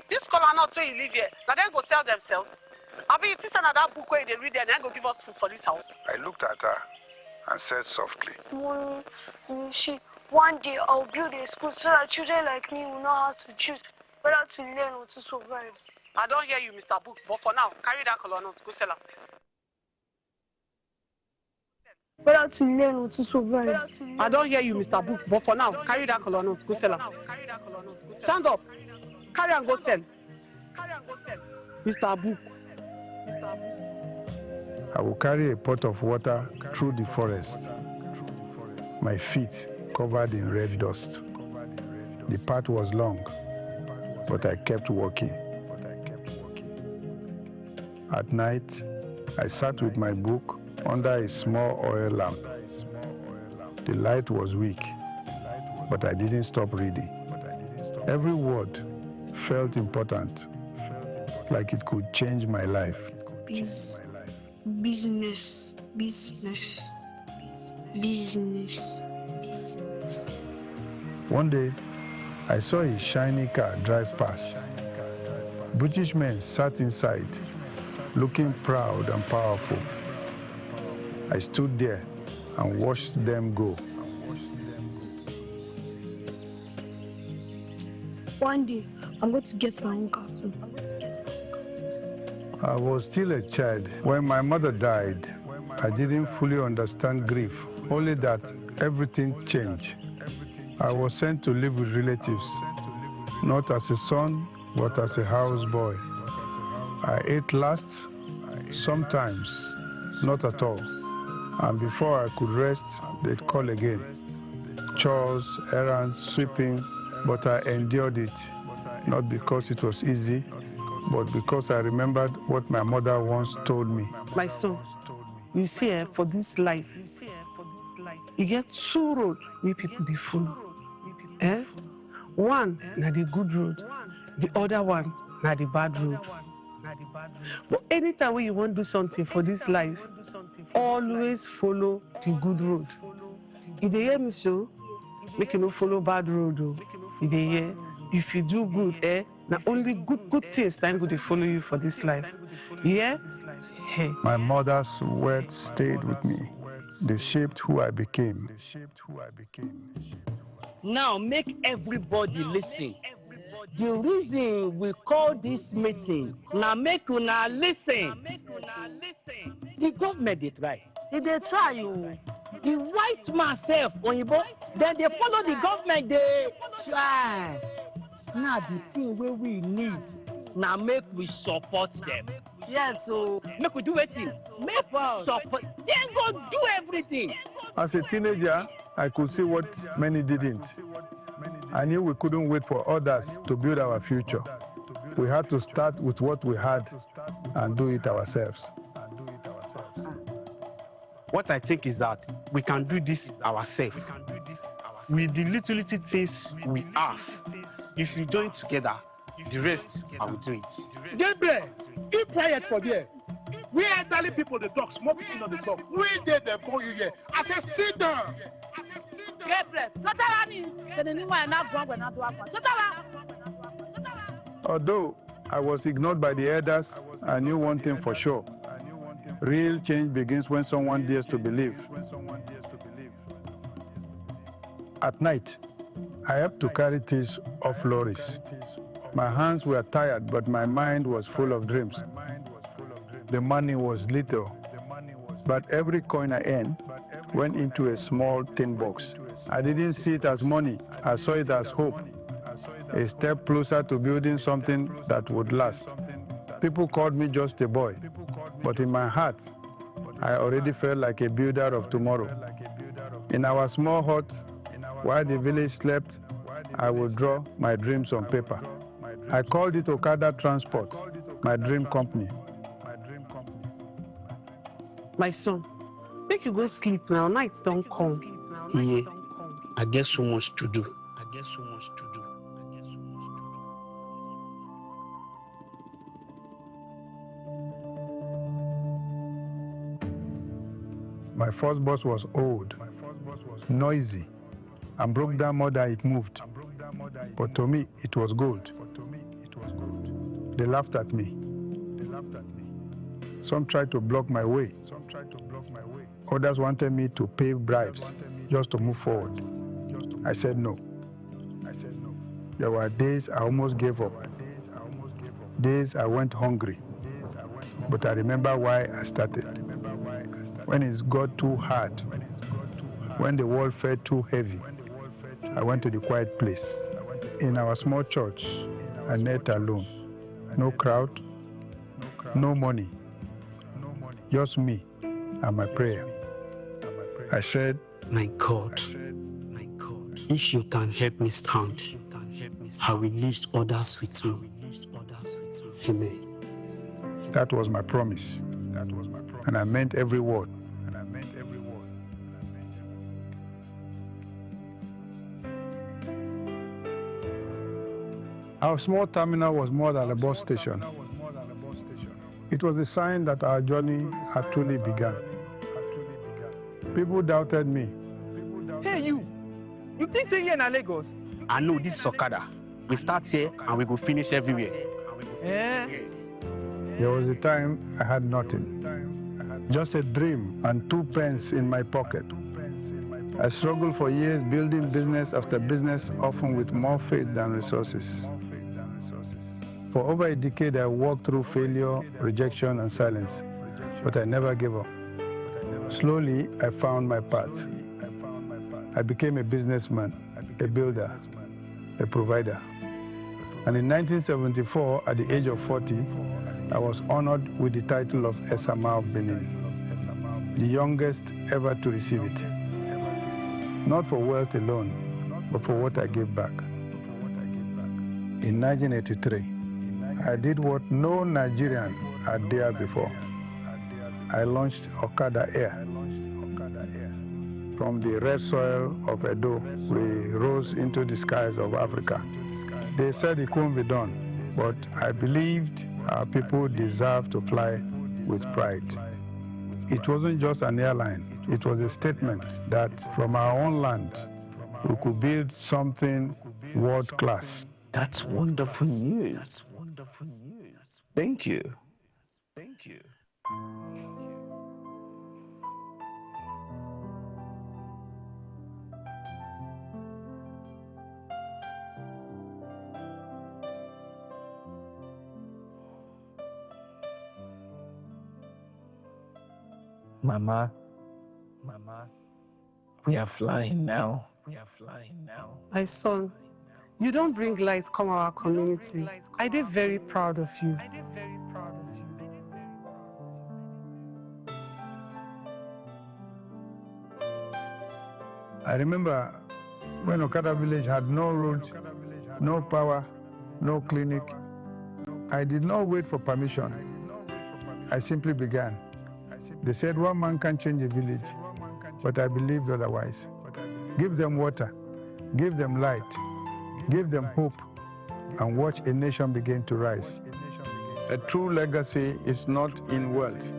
this color not where you live here. Now they go sell themselves. I mean, it's another book where they read and then go give us food for this house. I looked at her and said softly, Mommy, one day I'll build a school so that children like me will know how to choose whether to learn or to survive. I don't hear you, Mr. Book, but for now, carry that color note, go sell her. Whether to learn or to survive. I don't hear you, Mr. Book, but for now, carry that color note, go sell her. Stand up, carry and go sell. Mr. Book. I will carry a pot of water through the forest, my feet covered in red dust. The path was long, but I kept walking. At night, I sat with my book under a small oil lamp. The light was weak, but I didn't stop reading. Every word felt important, like it could change my life. Business. One day, I saw a shiny car drive past. British men sat inside, looking proud and powerful. I stood there and watched them go. One day, I'm going to get my own car too. I was still a child when my mother died. I didn't fully understand grief, only that everything changed. I was sent to live with relatives, not as a son, but as a houseboy. I ate last, sometimes, not at all. And before I could rest, they'd call again. Chores, errands, sweeping, but I endured it, not because it was easy, but because I remembered what my mother once told me. My son, you see, for this life, you get two roads where people dey follow. One na the good road, the other one na the bad road. But anytime when you want to do something for this life, always follow the good road. If they hear me so, make you no follow bad road. If they hear, if you do good, now only good things time go to follow you for this life. Yeah? Hey. My mother's words stayed with me. They shaped who I became. Now make everybody listen. The reason we call this meeting, now make una listen. The government they try. They try you. The white man self, Oyibo, then they follow the government, they try. Now the thing where we need, now make we support them. Yes, so make we do anything. Make support. Then go do everything. As a teenager, I could see what many didn't. I knew we couldn't wait for others to build our future. We had to start with what we had and do it ourselves. What I think is that we can do this ourselves. With the little things we have, if we join together, the rest, I will do it. Gabriel, keep quiet for there. We elderly people, the talk, small people not the talk. We did them call you here. I said, sit down. Gabriel, Although I was ignored by the elders, I knew one thing for sure. Real change begins when someone dares to believe. At night, I helped to carry things off lorries. My hands were tired, but my mind was full of dreams. The money was little, but every coin I earned went into a small tin box. I didn't see it as money, I saw it as hope. A step closer to building something that would last. People called me just a boy, but in my heart, I already felt like a builder of tomorrow. In our small hut, while the village slept, I would draw my dreams on paper. I called it Okada Transport, my dream company. My son, make you go sleep now. Nights don't come. Yeah, I get so much to do. My first bus was old, noisy, and broke down more than it moved. But to me, it was gold. They laughed at me. Some tried to block my way. Others wanted me to pay bribes just to move forward. I said no. There were days I almost gave up. Days I went hungry. But I remember why I started. When it got too hard, when the world felt too heavy, I went to the quiet place. In our small church, I knelt alone. No crowd, no money, just me and my prayer. I said, My God, if you can help me stand, I will lift others with me. Amen. That was my promise. And I meant every word. Our small terminal was more than a bus station. It was a sign that our journey had truly begun. People doubted me. Hey, you think say here in Lagos? I know this is Okada. We start here and we go finish everywhere. Yeah. There was a time I had nothing. Just a dream and 2 pence in my pocket. I struggled for years building business after business, often with more faith than resources. For over a decade, I walked through failure, rejection, and silence, but I never gave up. Slowly, I found my path. I became a businessman, a builder, a provider. And in 1974, at the age of 40, I was honored with the title of Esama of Benin, the youngest ever to receive it. Not for wealth alone, but for what I gave back. In 1983, I did what no Nigerian had dared before. I launched Okada Air. From the red soil of Edo, we rose into the skies of Africa. They said it couldn't be done, but I believed our people deserve to fly with pride. It wasn't just an airline, it was a statement that from our own land, we could build something world class. That's wonderful news. Thank you. Mama, we are flying now. My son, you don't bring light come our community. I did very proud of you. I remember when Okada village had no road, no power, no clinic. I did not wait for permission. I simply began. They said one man can change a village, but I believed otherwise. Give them water, give them light, give them hope, and watch a nation begin to rise. A true legacy is not in wealth.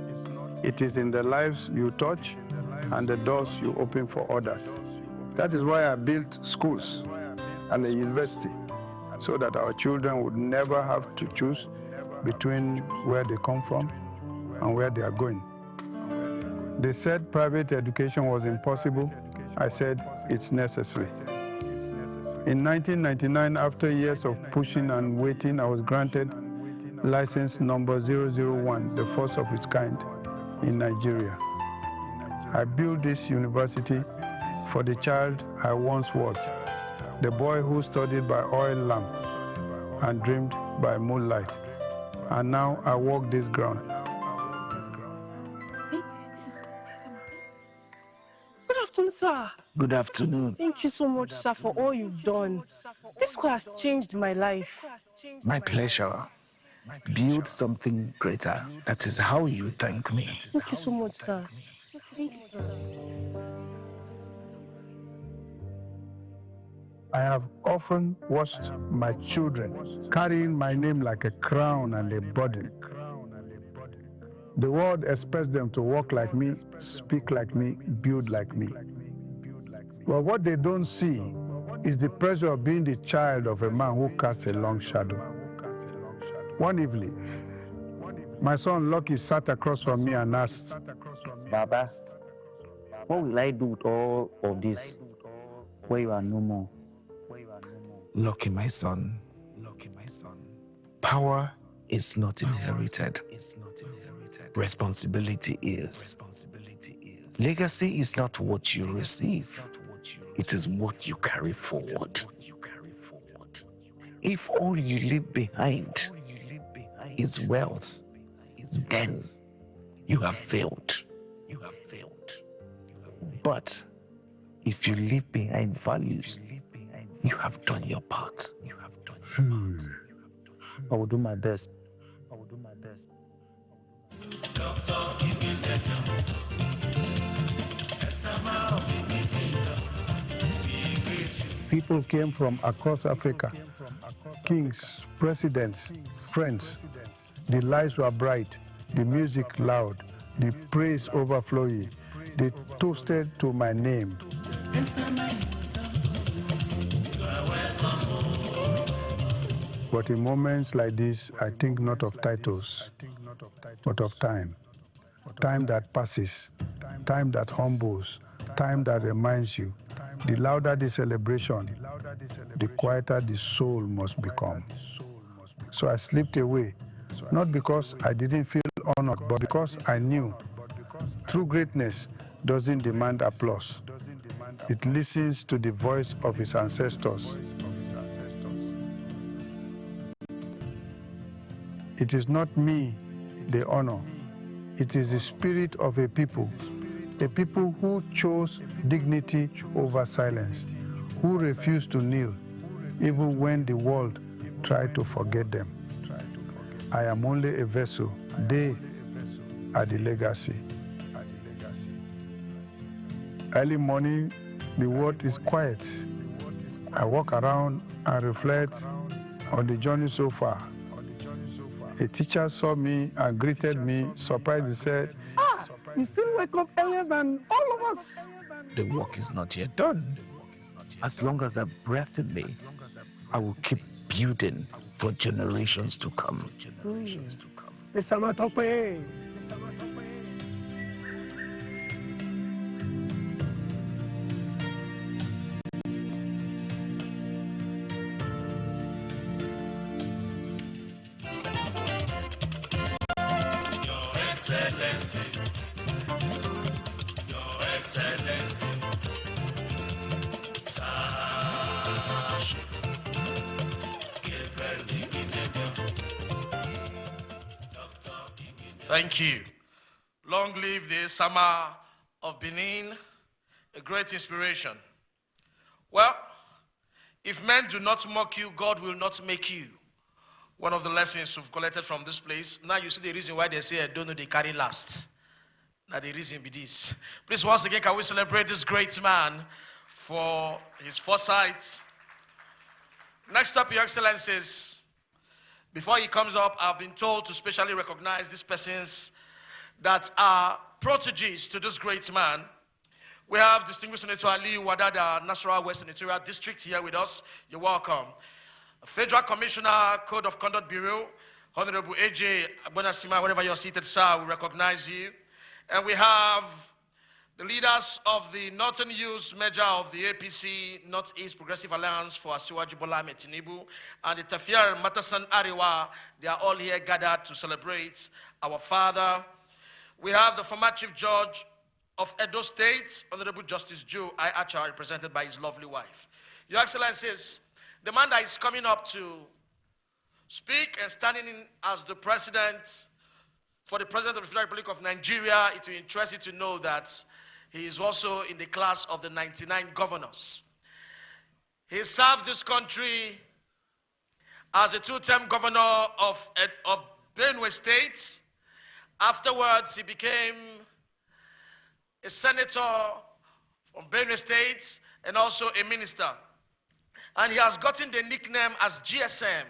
It is in the lives you touch and the doors you open for others. That is why I built schools and a university, so that our children would never have to choose between where they come from and where they are going. They said private education was impossible. I said it's necessary. In 1999, after years of pushing and waiting, I was granted license number 001, the first of its kind in Nigeria. I built this university for the child I once was, the boy who studied by oil lamp and dreamed by moonlight. And now I walk this ground. Good afternoon, sir. Good afternoon. Thank you so much, sir, for all you've done. This school has changed my life. My pleasure. Build something greater. That is how you thank me. Thank you so much, sir. Thank you, sir. I have often watched my children carrying my name like a crown and a burden. The world expects them to walk like me, speak like me, build like me. But what they don't see is the pressure of being the child of a man who casts a long shadow. One evening, my son Lucky sat across from me and asked, Baba, what will I do with all of this where you are no more? Lucky, my son. Power is not inherited. Responsibility is. Legacy is not what you receive. It is what you carry forward. If all you leave behind is wealth, then you have failed. But if you leave behind values, you have done your part. I will do my best. people came from across Africa, kings, presidents, friends. The lights were bright, the music loud, the praise overflowing. They toasted to my name. But in moments like this, I think not of titles, but of time. Time that passes, time that humbles, time that reminds you. The louder the celebration, the quieter the soul must become. So I slipped away, not because I didn't feel honored, but because I knew true greatness doesn't demand applause. It listens to the voice of its ancestors. It is not me they honor. It is the spirit of a people who chose dignity over silence, who refused to kneel, even when the world tried to forget them. I am only a vessel. They are the legacy. Early morning, the world is quiet. I walk around and reflect on the journey so far. A teacher saw me and greeted me, surprised. He said, Ah, you still wake up earlier than all of us. The work is not yet done. As long as I have breath in me, I will keep building for generations to come. Mr. Matope. Your Excellency, Gabriel Igbinedion. Thank you. Long live the Sama of Benin, a great inspiration. Well, if men do not mock you, God will not make you. One of the lessons we've collected from this place. Now you see the reason why they say, I don't know, they carry last. Now the reason be this. Please, once again, can we celebrate this great man for his foresight. Next up, Your Excellencies. Before he comes up, I've been told to specially recognize these persons that are proteges to this great man. We have distinguished Senator Ali Wadada, Nasarawa West Senatorial District here with us. You're welcome. Federal Commissioner, Code of Conduct Bureau, Honorable AJ Bonasima, wherever you're seated, sir, we recognize you. And we have the leaders of the Northern Youth Major of the APC, Northeast Progressive Alliance for Asiwaju Bola Ahmed Tinubu, and the Tafiyar Matasan Ariwa. They are all here gathered to celebrate our father. We have the former Chief Judge of Edo State, Honorable Justice Joe I. Achar, represented by his lovely wife. Your Excellencies, the man that is coming up to speak and standing in as the president, for the President of the Federal Republic of Nigeria, it will interest you to know that he is also in the class of the 99 governors. He served this country as a two-term governor of Benue State. Afterwards, he became a senator from Benue State and also a minister. And he has gotten the nickname as GSM,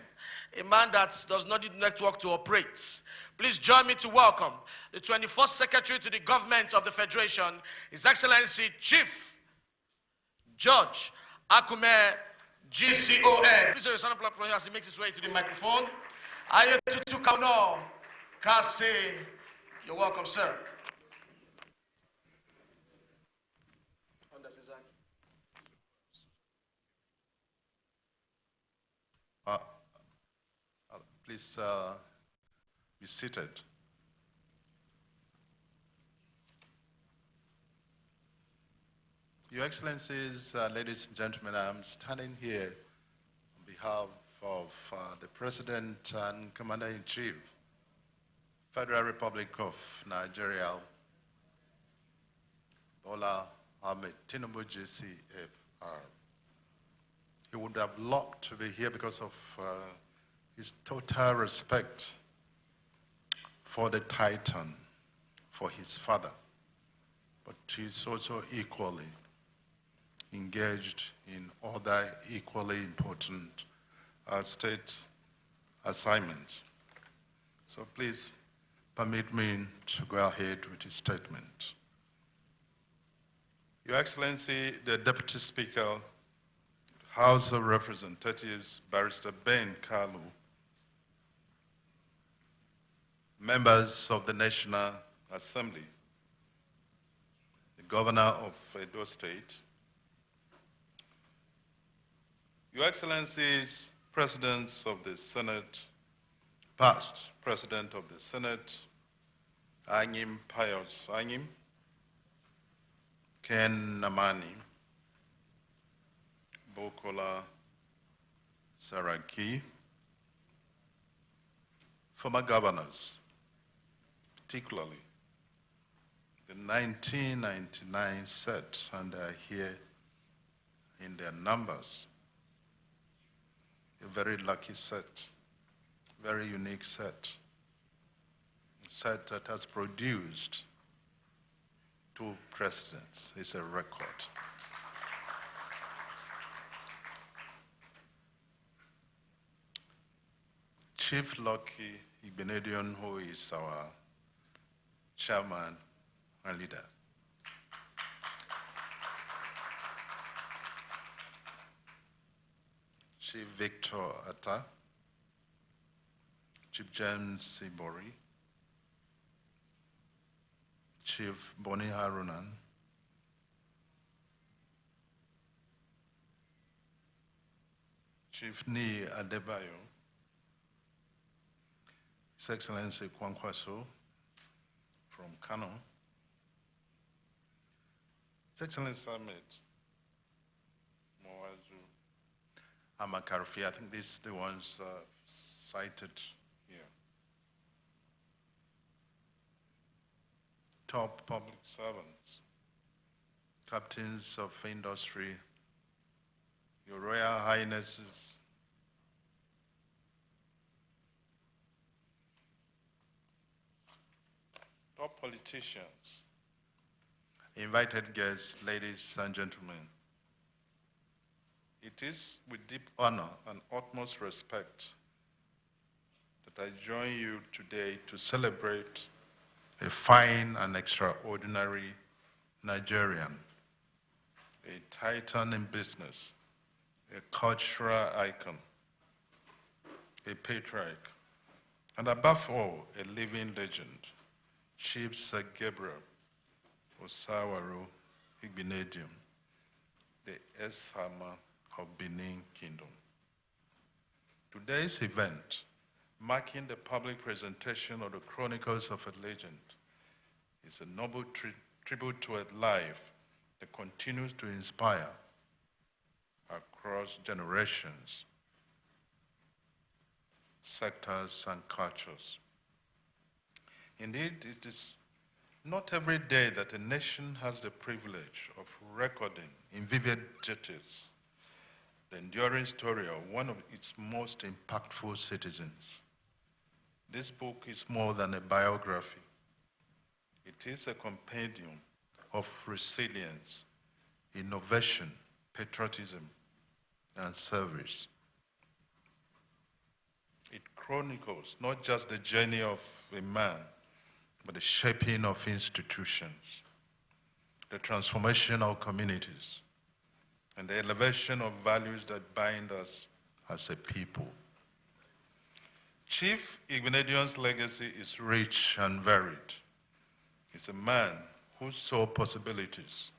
a man that does not need network to operate. Please join me to welcome the 21st Secretary to the Government of the Federation, His Excellency Chief Judge Akume GCON. Please raise your hand up as he makes his way to the microphone. Ayetutu Kauno Kase. You're welcome, sir. Please be seated. Your Excellencies, ladies and gentlemen, I'm standing here on behalf of the President and Commander-in-Chief, Federal Republic of Nigeria, Bola Ahmed Tinubu GCFR. He would have loved to be here because of his total respect for the Titan, for his father, but he's also equally engaged in other equally important state assignments. So please permit me to go ahead with his statement. Your Excellency, the Deputy Speaker, House of Representatives, Barrister Ben Kalu, members of the National Assembly, the Governor of Edo State, Your Excellencies, Presidents of the Senate, past President of the Senate, Anyim Pius Anyim, Ken Namani, Bokola Saraki, former governors, particularly the 1999 set, and they are here in their numbers. A very lucky set, very unique set, a set that has produced 2 presidents. It's a record. Chief Lucky Igbinedion, who is our chairman and leader. Chief Victor Atta, Chief James Sibori, Chief Boni Harunan, Chief Ni Adebayo, His Excellency Kwankwaso from Kano, His Excellency Ahmed Moazu, Amakarfi, I think these are the ones cited here. Top public servants, captains of industry, Your Royal Highnesses, top politicians, invited guests, ladies and gentlemen. It is with deep honor and utmost respect that I join you today to celebrate a fine and extraordinary Nigerian, a titan in business, a cultural icon, a patriarch, and above all, a living legend, Chief Sir Gabriel Osawaro Igbinedion, the Esama of Benin Kingdom. Today's event, marking the public presentation of the Chronicles of a Legend, is a noble tribute to a life that continues to inspire across generations, sectors, and cultures. Indeed, it is not every day that a nation has the privilege of recording in vivid details the enduring story of one of its most impactful citizens. This book is more than a biography. It is a compendium of resilience, innovation, patriotism, and service. It chronicles not just the journey of a man, but the shaping of institutions, the transformation of communities, and the elevation of values that bind us as a people. Chief Igbinedion's legacy is rich and varied. He's a man who saw possibilities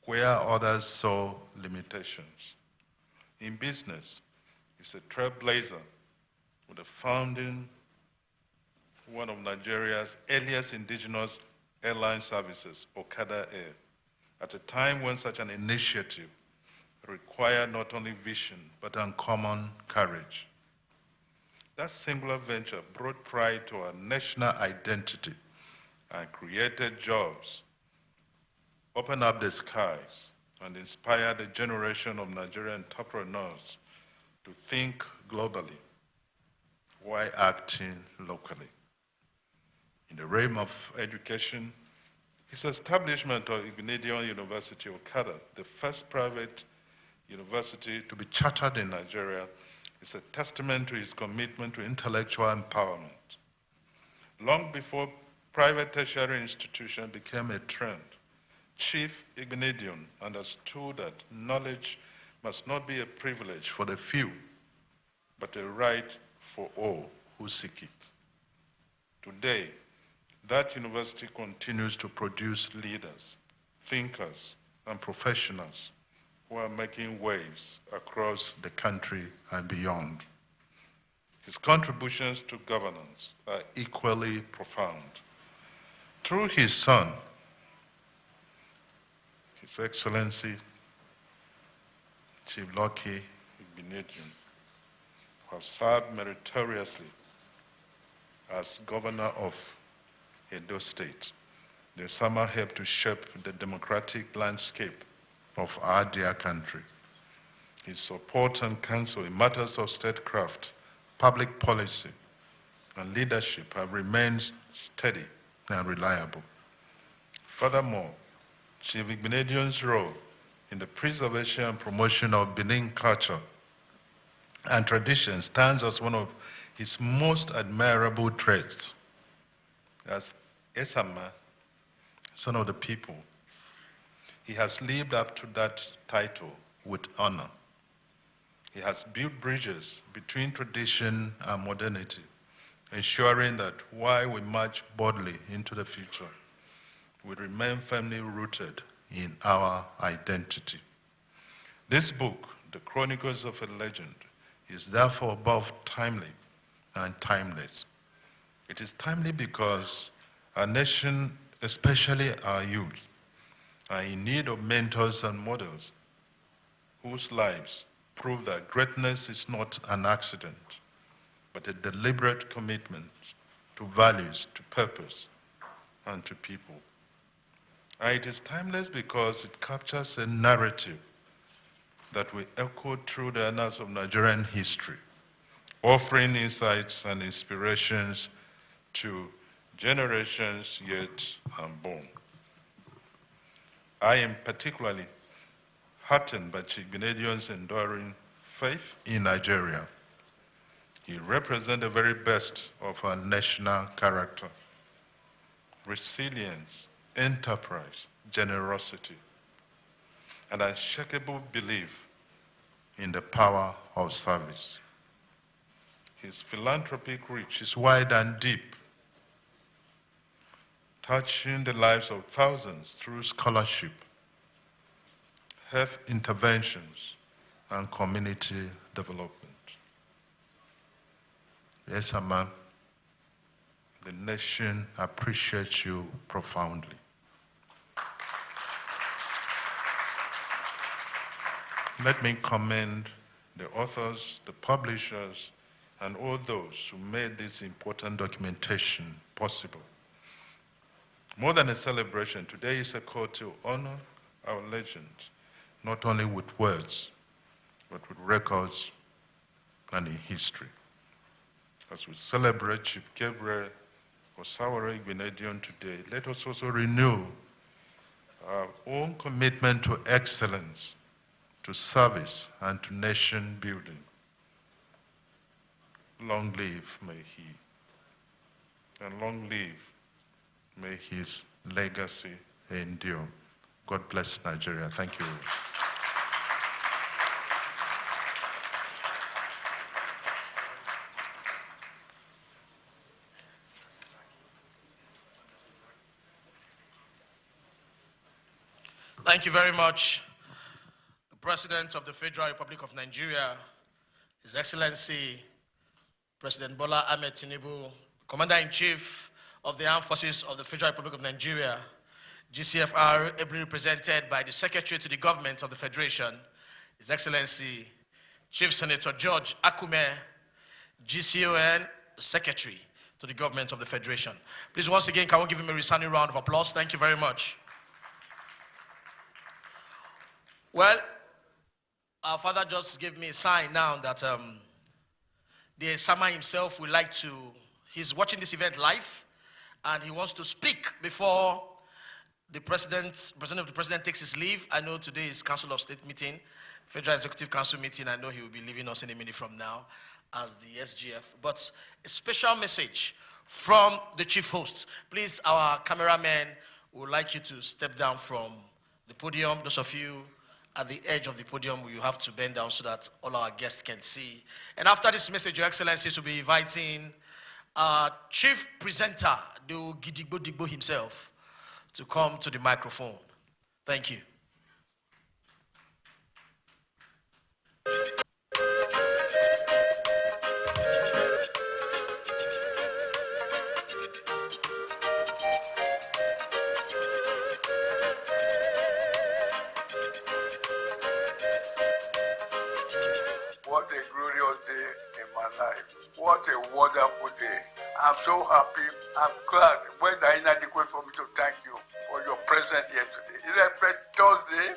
where others saw limitations. In business, he's a trailblazer with the founding one of Nigeria's earliest indigenous airline services, Okada Air, at a time when such an initiative required not only vision, but uncommon courage. That singular venture brought pride to our national identity and created jobs, opened up the skies, and inspired a generation of Nigerian entrepreneurs to think globally while acting locally. In the realm of education, his establishment of Igbinedion University, Okada, the first private university to be chartered in Nigeria, is a testament to his commitment to intellectual empowerment. Long before private tertiary institutions became a trend, Chief Igbinedion understood that knowledge must not be a privilege for the few, but a right for all who seek it. Today, that university continues to produce leaders, thinkers, and professionals who are making waves across the country and beyond. His contributions to governance are equally profound. Through his son, His Excellency Chief Lucky Igbinedion, who have served meritoriously as governor of Edo State. The summer helped to shape the democratic landscape of our dear country. His support and counsel in matters of statecraft, public policy, and leadership have remained steady and reliable. Furthermore, Chief Igbinedion's role in the preservation and promotion of Benin culture and tradition stands as one of his most admirable traits as Esama, son of the people. He has lived up to that title with honor. He has built bridges between tradition and modernity, ensuring that while we march boldly into the future, we remain firmly rooted in our identity. This book, The Chronicles of a Legend, is therefore both timely and timeless. It is timely because our nation, especially our youth, are in need of mentors and models whose lives prove that greatness is not an accident, but a deliberate commitment to values, to purpose, and to people. And it is timeless because it captures a narrative that we echo through the annals of Nigerian history, offering insights and inspirations to generations yet unborn. I am particularly heartened by Igbinedion's enduring faith in Nigeria. He represents the very best of our national character: resilience, enterprise, generosity, and unshakable belief in the power of service. His philanthropic reach is wide and deep, touching the lives of thousands through scholarship, health interventions, and community development. Yes, Ama, the nation appreciates you profoundly. Let me commend the authors, the publishers, and all those who made this important documentation possible. More than a celebration, today is a call to honor our legends, not only with words, but with records and in history. As we celebrate Chief Gabriel Osawara Igbinedion today, let us also renew our own commitment to excellence, to service, and to nation building. Long live may he, and long live may his legacy endure. God bless Nigeria. Thank you. Thank you very much. The President of the Federal Republic of Nigeria, His Excellency President Bola Ahmed Tinubu, Commander-in-Chief of the Armed Forces of the Federal Republic of Nigeria, GCFR, ably represented by the Secretary to the Government of the Federation, His Excellency Chief Senator George Akume, GCON Secretary to the Government of the Federation. Please, once again, can we give him a resounding round of applause? Thank you very much. Well, our father just gave me a sign now that the Sama himself would like to, he's watching this event live, and he wants to speak before the president takes his leave. I know today is Council of State meeting, Federal Executive Council meeting. I know he will be leaving us in a minute from now as the SGF. But a special message from the chief host. Please, our cameraman would like you to step down from the podium. Those of you at the edge of the podium, you have to bend down so that all our guests can see. And after this message, Your Excellencies will be inviting our chief presenter, the Gidigbo Digbo himself, to come to the microphone. Thank you. What a glorious day in my life. What a wonderful day. I'm so happy. I'm glad. Words are inadequate for me to thank you for your presence here today. It's a Thursday,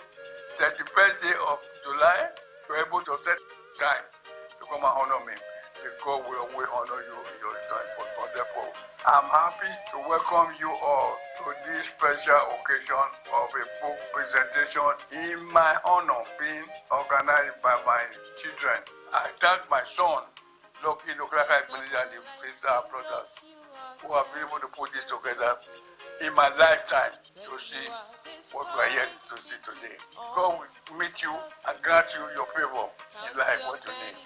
31st day of July. You're able to set time to come and honor me. God will always honor you in your return. But therefore, I'm happy to welcome you all to this special occasion of a book presentation in my honor being organized by my children. I thank my son lucky Igbinedion and the Prince brothers who have been able to put this together in my lifetime to see what we are here to see today. God will meet you and grant you your favor in life, what you need.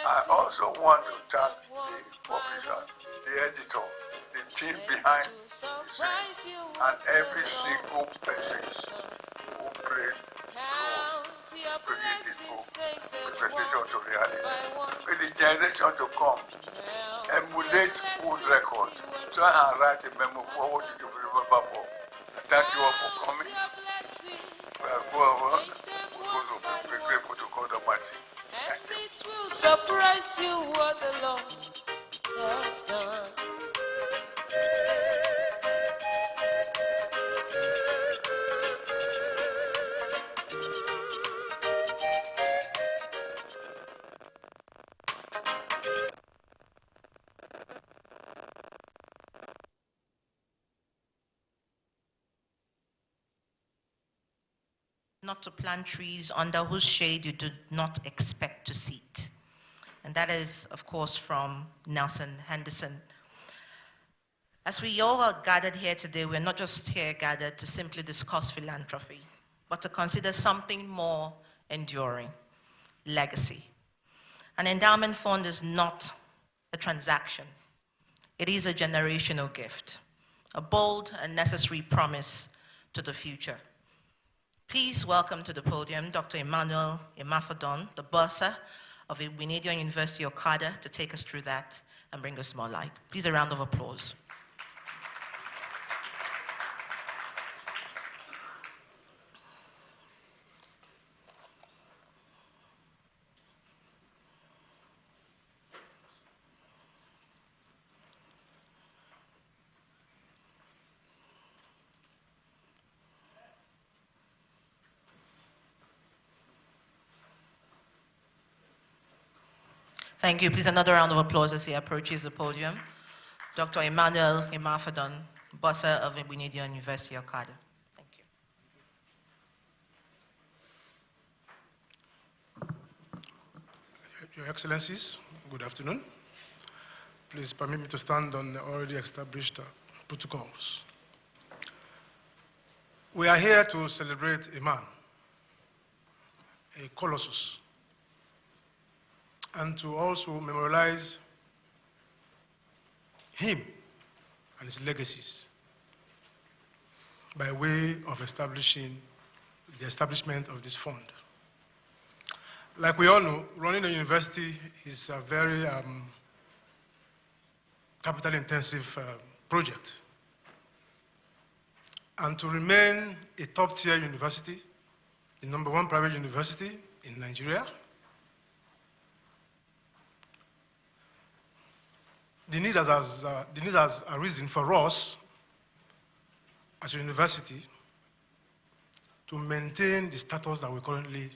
I also want to thank the publisher, the editor, the team behind the scenes, and every single person who played role to bring this book, presentation to reality. With the generation to come, emulate good records. Try and write a memo for what you remember for. Thank you all for coming. We're grateful to God Almighty. And it will surprise you what the Lord has done. Not to plant trees under whose shade you do not expect to sit. And that is, of course, from Nelson Henderson. As we all are gathered here today, we're not just here gathered to simply discuss philanthropy, but to consider something more enduring, legacy. An endowment fund is not a transaction. It is a generational gift, a bold and necessary promise to the future. Please welcome to the podium Dr. Emmanuel Imafidon, the bursar of Igbinedion University, Okada, to take us through that and bring us more light. Please, a round of applause. Thank you. Please, another round of applause as he approaches the podium. Dr. Emmanuel Imafidon, bursar of Igbinedion University, Okada. Thank you. Your Excellencies, good afternoon. Please permit me to stand on the already established protocols. We are here to celebrate a man, a colossus, and to also memorialize him and his legacies by way of the establishment of this fund. Like we all know, running a university is a very capital-intensive project. And to remain a top-tier university, the #1 private university in Nigeria, the need has arisen for us as a university to maintain the status that we currently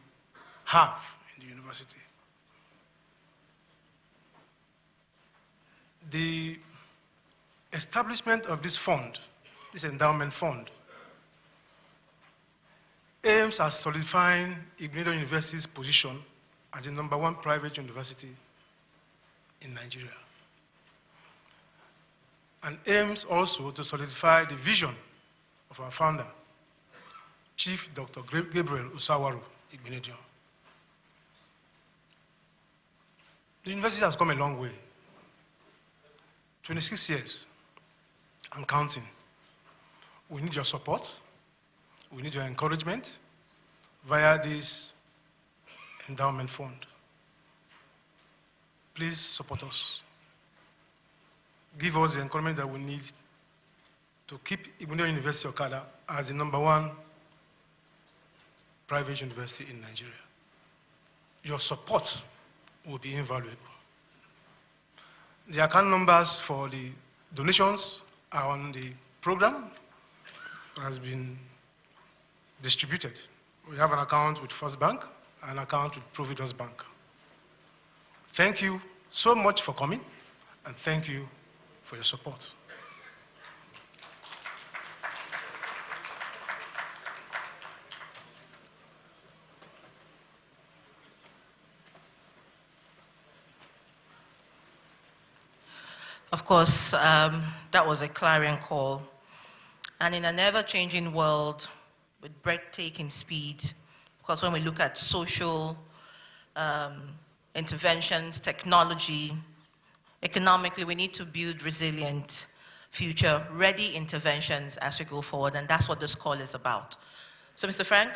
have in the university. The establishment of this fund, this endowment fund, aims at solidifying Igbinedion University's position as the #1 private university in Nigeria, and aims also to solidify the vision of our founder, Chief Dr. Gabriel Igbinedion. The university has come a long way, 26 years and counting. We need your support, we need your encouragement via this endowment fund. Please support us. Give us the encouragement that we need to keep Igbinedion University Okada as the #1 private university in Nigeria. Your support will be invaluable. The account numbers for the donations are on the program that has been distributed. We have an account with First Bank, an account with Providence Bank. Thank you so much for coming, and thank you for your support. Of course, that was a clarion call. And in an ever-changing world with breathtaking speed, because when we look at social interventions, technology, economically, we need to build resilient, future-ready interventions as we go forward, and that's what this call is about. So, Mr. Frank,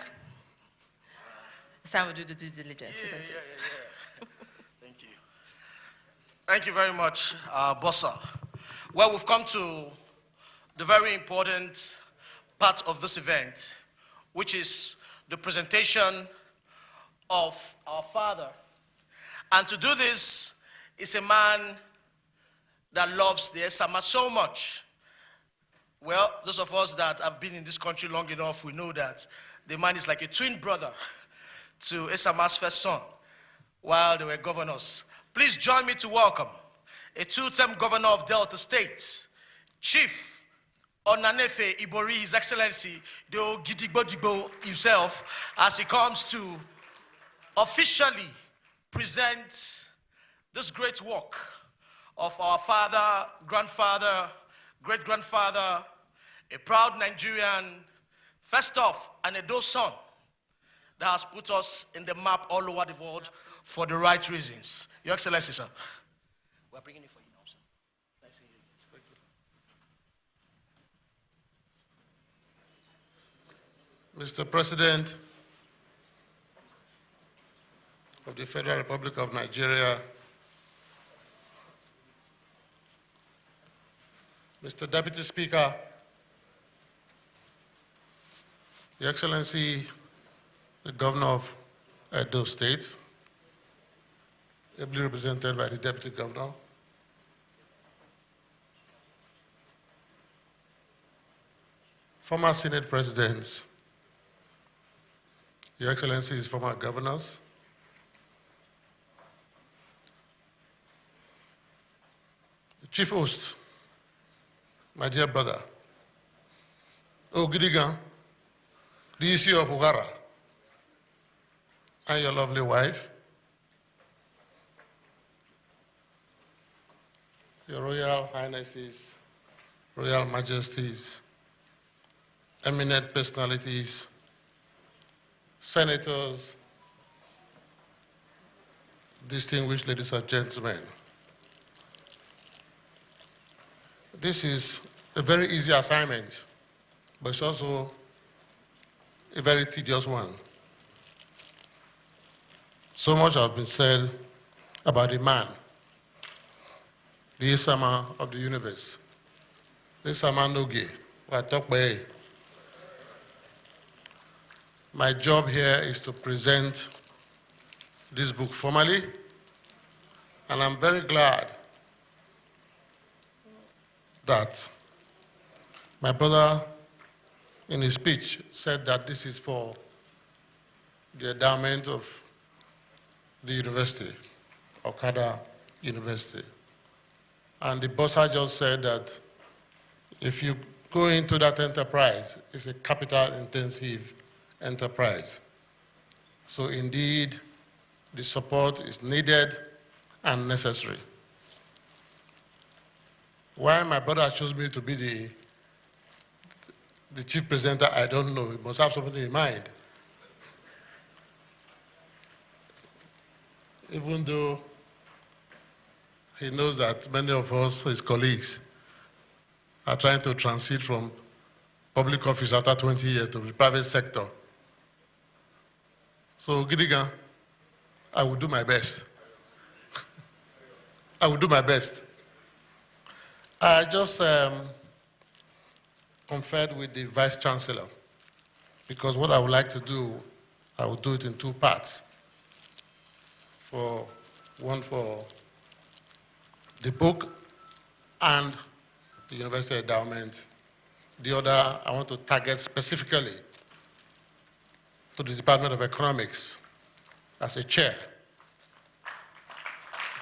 it's time we do the due diligence, isn't it? Thank you. Thank you very much, Bossa. Well, we've come to the very important part of this event, which is the presentation of our father. And to do this is a man that loves the Esama so much. Well, those of us that have been in this country long enough, we know that the man is like a twin brother to Esama's first son while they were governors. Please join me to welcome a two-term governor of Delta State, Chief Onanefe Ibori, His Excellency, the Gidigbo himself, as he comes to officially present this great work of our father, grandfather, great-grandfather, a proud Nigerian, first off, an Edo son that has put us in the map all over the world for the right reasons. Your Excellency, sir. We're bringing it for you now, sir. Nice seeing you. It's very good. Mr. President of the Federal Republic of Nigeria, Mr. Deputy Speaker, Your Excellency, the Governor of Edo State, ably represented by the Deputy Governor, former Senate Presidents, Your Excellencies, former governors, Chief Host, my dear brother, Gidigan, the EC of Ugara, and your lovely wife, Your Royal Highnesses, Royal Majesties, eminent personalities, senators, distinguished ladies and gentlemen. This is a very easy assignment, but it's also a very tedious one. So much has been said about the man, the Isama of the universe. The Isama Noge, who I talk by. My job here is to present this book formally, and I'm very glad that my brother, in his speech, said that this is for the endowment of the university, Okada University. And the bossa just said that if you go into that enterprise, it's a capital-intensive enterprise. So indeed, the support is needed and necessary. Why my brother chose me to be the chief presenter, I don't know. He must have something in mind. Even though he knows that many of us, his colleagues, are trying to transit from public office after 20 years to the private sector. So, Gidigan, I will do my best. I will do my best. I just conferred with the Vice Chancellor, because what I would like to do, I will do it in two parts. One for the book and the University Endowment. The other, I want to target specifically to the Department of Economics as a chair,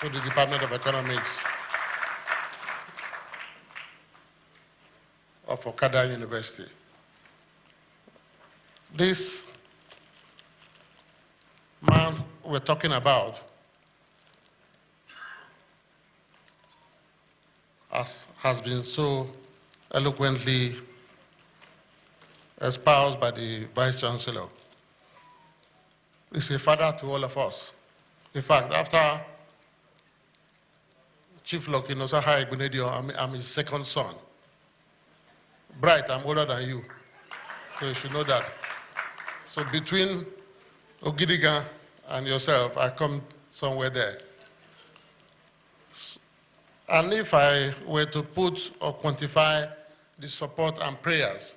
to the Department of Economics of Okada University. This man we're talking about as has been so eloquently espoused by the Vice Chancellor, is a father to all of us. In fact, after Chief Lokinosaha Igbinedion, I'm his second son. Bright, I'm older than you, so you should know that. So between Ogidigan and yourself, I come somewhere there. And if I were to put or quantify the support and prayers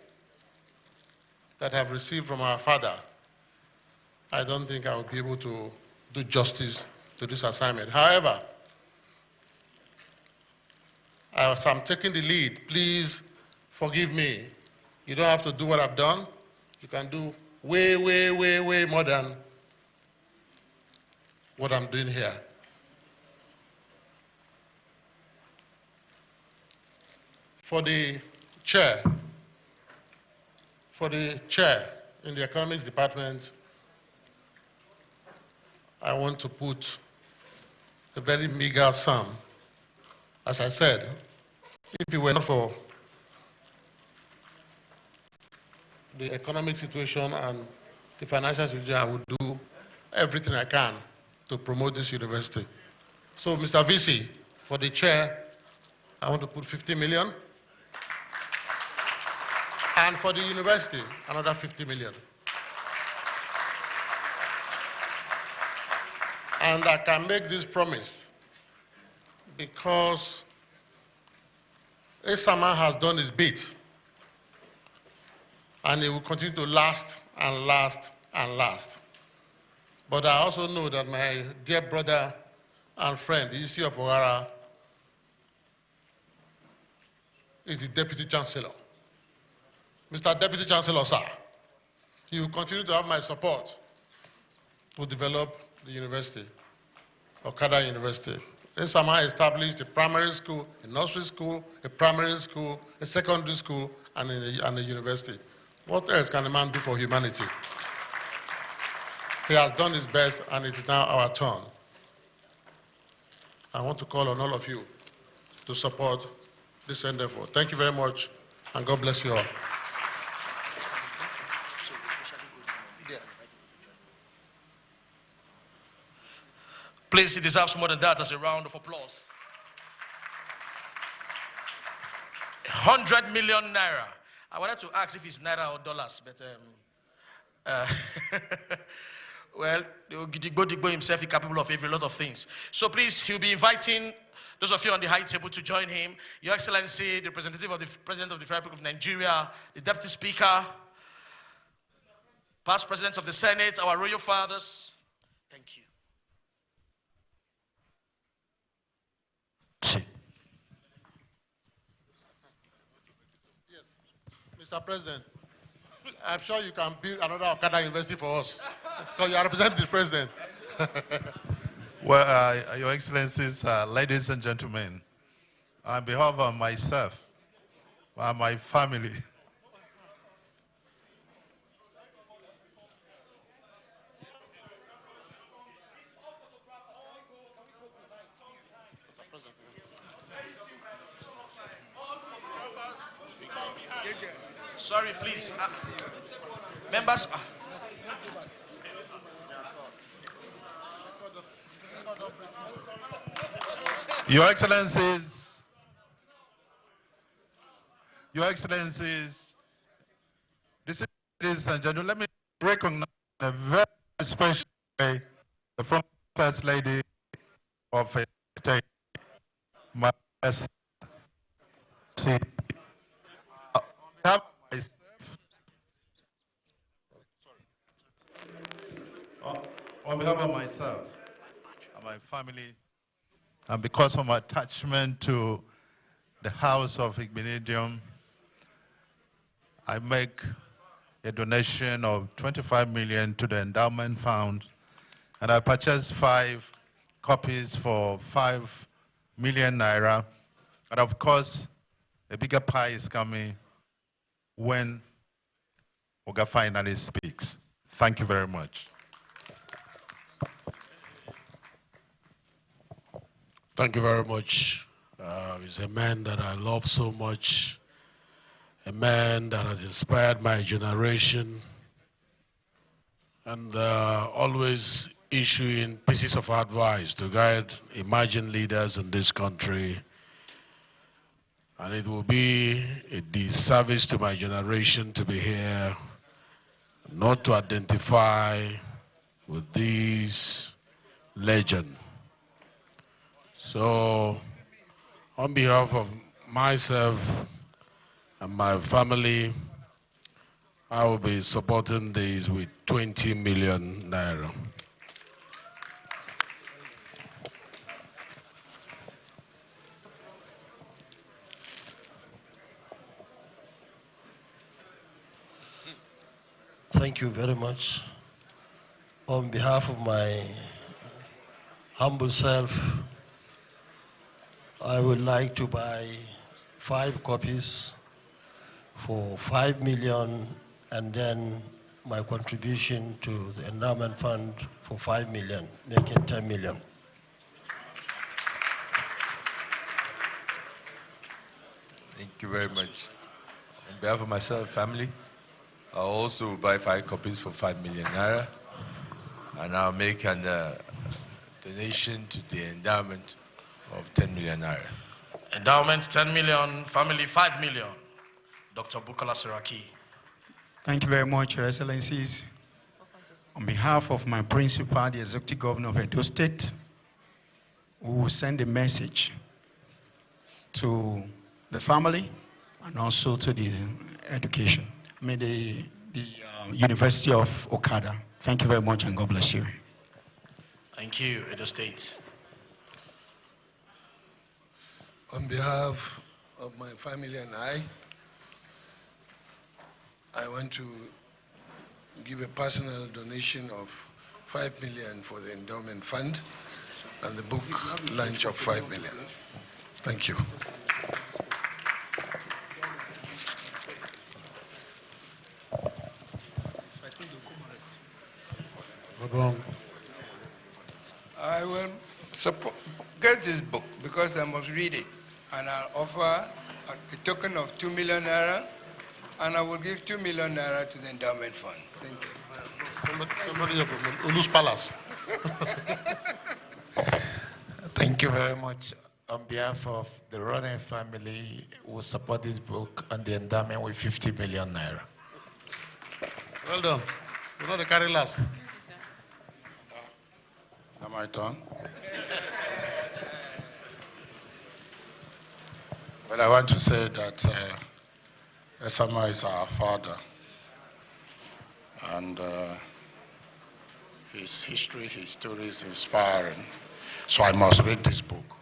that I've received from our father, I don't think I would be able to do justice to this assignment. However, as I'm taking the lead, please forgive me. You don't have to do what I've done. You can do way, way, way, way more than what I'm doing here. For the chair in the economics department, I want to put a very meager sum. As I said, if it were not for the economic situation and the financial situation, I would do everything I can to promote this university. So, Mr. VC, for the chair, I want to put 50 million. And for the university, another 50 million. And I can make this promise because Esama has done his bit, and it will continue to last and last and last. But I also know that my dear brother and friend, the EC of Ogara, is the Deputy Chancellor. Mr. Deputy Chancellor, sir, you will continue to have my support to develop the university, Okada University. Esama established a primary school, a nursery school, a primary school, a secondary school, and a university. What else can a man do for humanity? He has done his best, and it is now our turn. I want to call on all of you to support this endeavor. Thank you very much, and God bless you all. Please, he deserves more than that as a round of applause. 100 million naira. I wanted to ask if it's naira or dollars, but well, Digbo himself is capable of a lot of things. So please, he'll be inviting those of you on the high table to join him. Your Excellency, the representative of the President of the Federal Republic of Nigeria, the Deputy Speaker, past Presidents of the Senate, our royal fathers. Thank you. Mr. President, I'm sure you can build another Okada University for us, because you are representing the President. Well, Your Excellencies, ladies and gentlemen, on behalf of myself and my family, Sorry, please. Members. Your Excellencies, ladies and gentlemen, let me recognize in a very special way the former First Lady of a state, my on behalf of myself and my family, and because of my attachment to the House of Igbinedion, I make a donation of 25 million to the Endowment Fund, and I purchased 5 copies for 5 million naira. And of course, a bigger pie is coming when Oga finally speaks. Thank you very much. Thank you very much, He's a man that I love so much, a man that has inspired my generation, and always issuing pieces of advice to guide emerging leaders in this country. And it will be a disservice to my generation to be here not to identify with this legend. So, on behalf of myself and my family, I will be supporting this with 20 million naira. Thank you very much. On behalf of my humble self, I would like to buy 5 copies for 5 million, and then my contribution to the Endowment Fund for 5 million, making 10 million. Thank you very much. On behalf of myself, family, I'll also buy 5 copies for 5 million naira, and I'll make an donation to the endowment of 10 million naira. Endowment 10 million, family 5 million. Dr. Bukola Saraki. Thank you very much, Your Excellencies. On behalf of my principal, the Executive Governor of Edo State, we will send a message to the family and also to the education. The University of Okada. Thank you very much, and God bless you. Thank you, Edo State. On behalf of my family and I want to give a personal donation of 5 million for the endowment fund and the book launch of 5 million. Thank you. I will get this book because I must read it, and I'll offer a token of 2 million naira, and I will give 2 million naira to the endowment fund. Thank you. Somebody from Ulus Palace. Thank you very much. On behalf of the Rone family, we support this book and the endowment with 50 million naira. Well done. You know the carry last. Am I turn? Well, I want to say that Esama is our father, and his history, his story is inspiring. So I must read this book,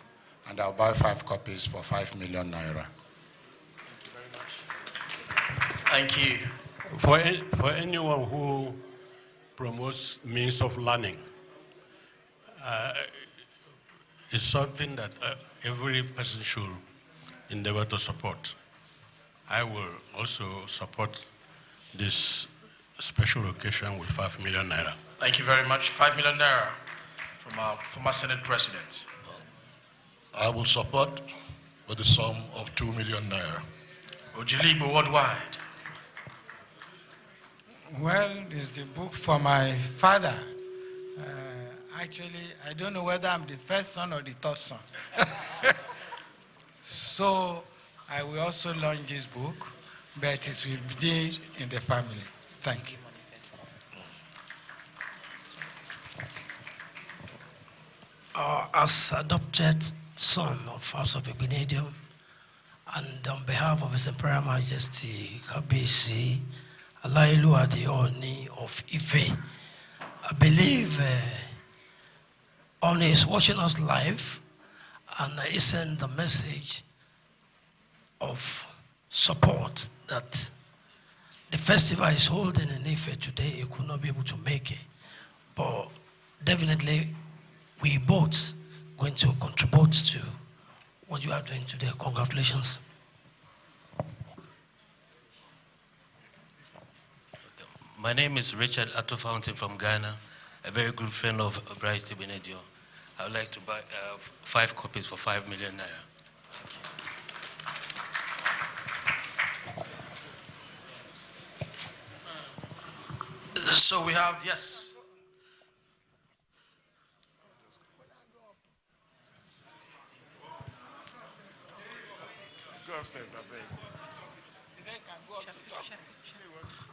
and I'll buy 5 copies for 5 million naira. Thank you. For anyone who promotes means of learning, it's something that every person should endeavor to support. I will also support this special occasion with 5 million naira. Thank you very much. 5 million naira from our former Senate President. I will support with the sum of 2 million naira. Ojilibo worldwide. Well, it's the book for my father. Actually, I don't know whether I'm the first son or the third son. So I will also launch this book, but it will be in the family. Thank you. As adopted son of House of Igbinedion, and on behalf of His Imperial Majesty Kabisi Alailu Adeoni of Ife, I believe Oni is watching us live, and he sent the message of support that the festival is holding in Ife today. He could not be able to make it, but definitely we both going to contribute to what you are doing today. Congratulations. My name is Richard Atto Fountain from Ghana, a very good friend of Bright Igbinedion. I would like to buy 5 copies for 5 million naira. So we have, yes. Go upstairs, I beg.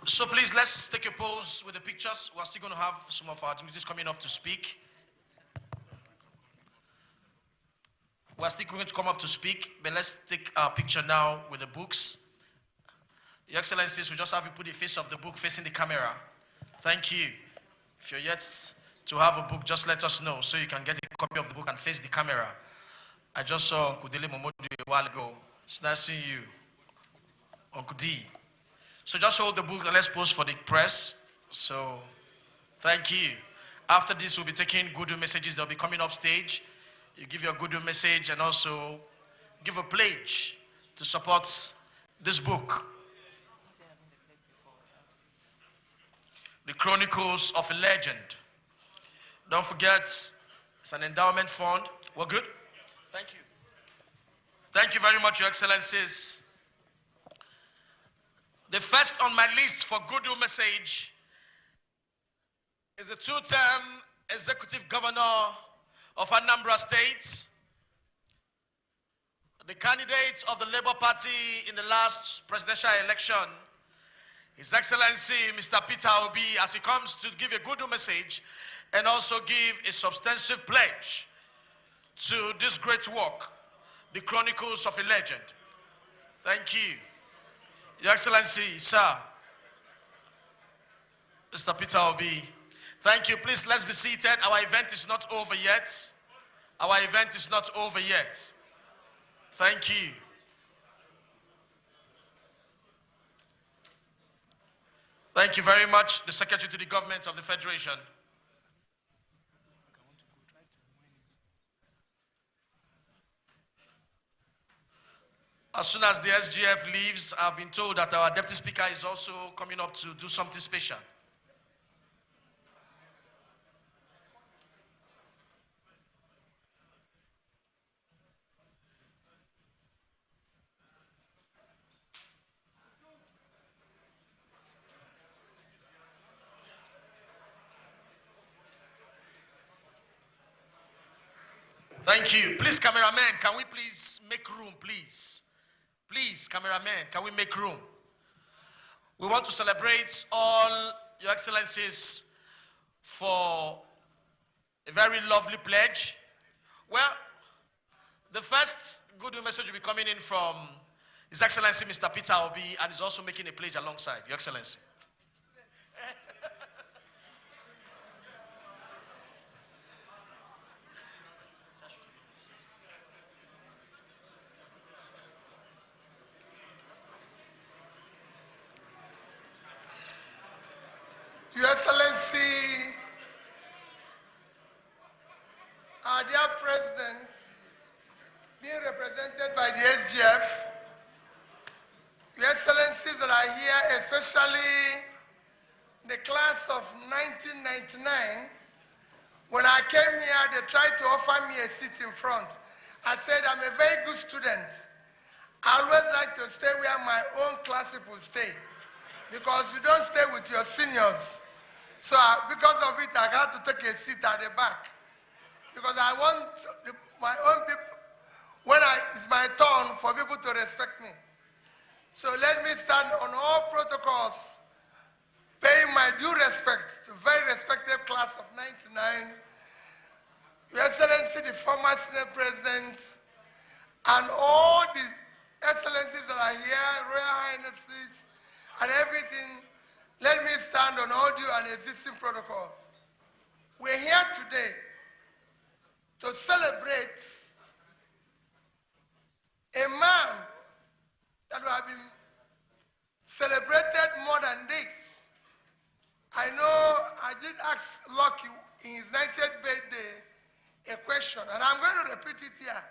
So please, let's take a pose with the pictures. We're still going to have some of our dignitaries coming up to speak. We're still going to come up to speak, but let's take our picture now with the books. Your Excellencies, we just have you put the face of the book facing the camera. Thank you. If you're yet to have a book, just let us know so you can get a copy of the book and face the camera. I just saw Uncle Dele Momodu a while ago. It's nice seeing you, Uncle D. So just hold the book and let's pose for the press. So, thank you. After this, we'll be taking Goodwill messages. They'll be coming up stage. You give your Goodwill message and also give a pledge to support this book. The Chronicles of a Legend. Don't forget, it's an endowment fund. We're good? Thank you. Thank you very much, Your Excellencies. The first on my list for Goodwill message is the two-term executive governor of Anambra State, the candidate of the Labour Party in the last presidential election, His Excellency Mr. Peter Obi, as he comes to give a Goodwill message and also give a substantive pledge to this great work, the Chronicles of a Legend. Thank you. Your Excellency, sir, Mr. Peter Obi, thank you. Please, let's be seated. Our event is not over yet. Our event is not over yet. Thank you. Thank you very much, the Secretary to the Government of the Federation. As soon as the SGF leaves, I've been told that our Deputy Speaker is also coming up to do something special. Thank you. Please, cameraman, can we please make room, please? Please, cameraman, can we make room? We want to celebrate all Your Excellencies for a very lovely pledge. Well, the first Goodwill message will be coming in from His Excellency Mr. Peter Obi, and he's also making a pledge alongside, Your Excellency. Your Excellency, our dear President, being represented by the SGF, Your Excellencies that are here, especially the class of 1999, when I came here, they tried to offer me a seat in front. I said, I'm a very good student. I always like to stay where my own class people stay, because you don't stay with your seniors. So because of it, I had to take a seat at the back, because I want my own people, when it's my turn for people to respect me. So let me stand on all protocols, paying my due respect to very respected class of 99, Your Excellency, the former Senate Presidents, and all the excellencies that are here, Royal Highnesses, and everything. Let me stand on all due and existing protocol. We're here today to celebrate a man that will have been celebrated more than this. I know I did ask Lucky in his 90th birthday a question, and I'm going to repeat it here.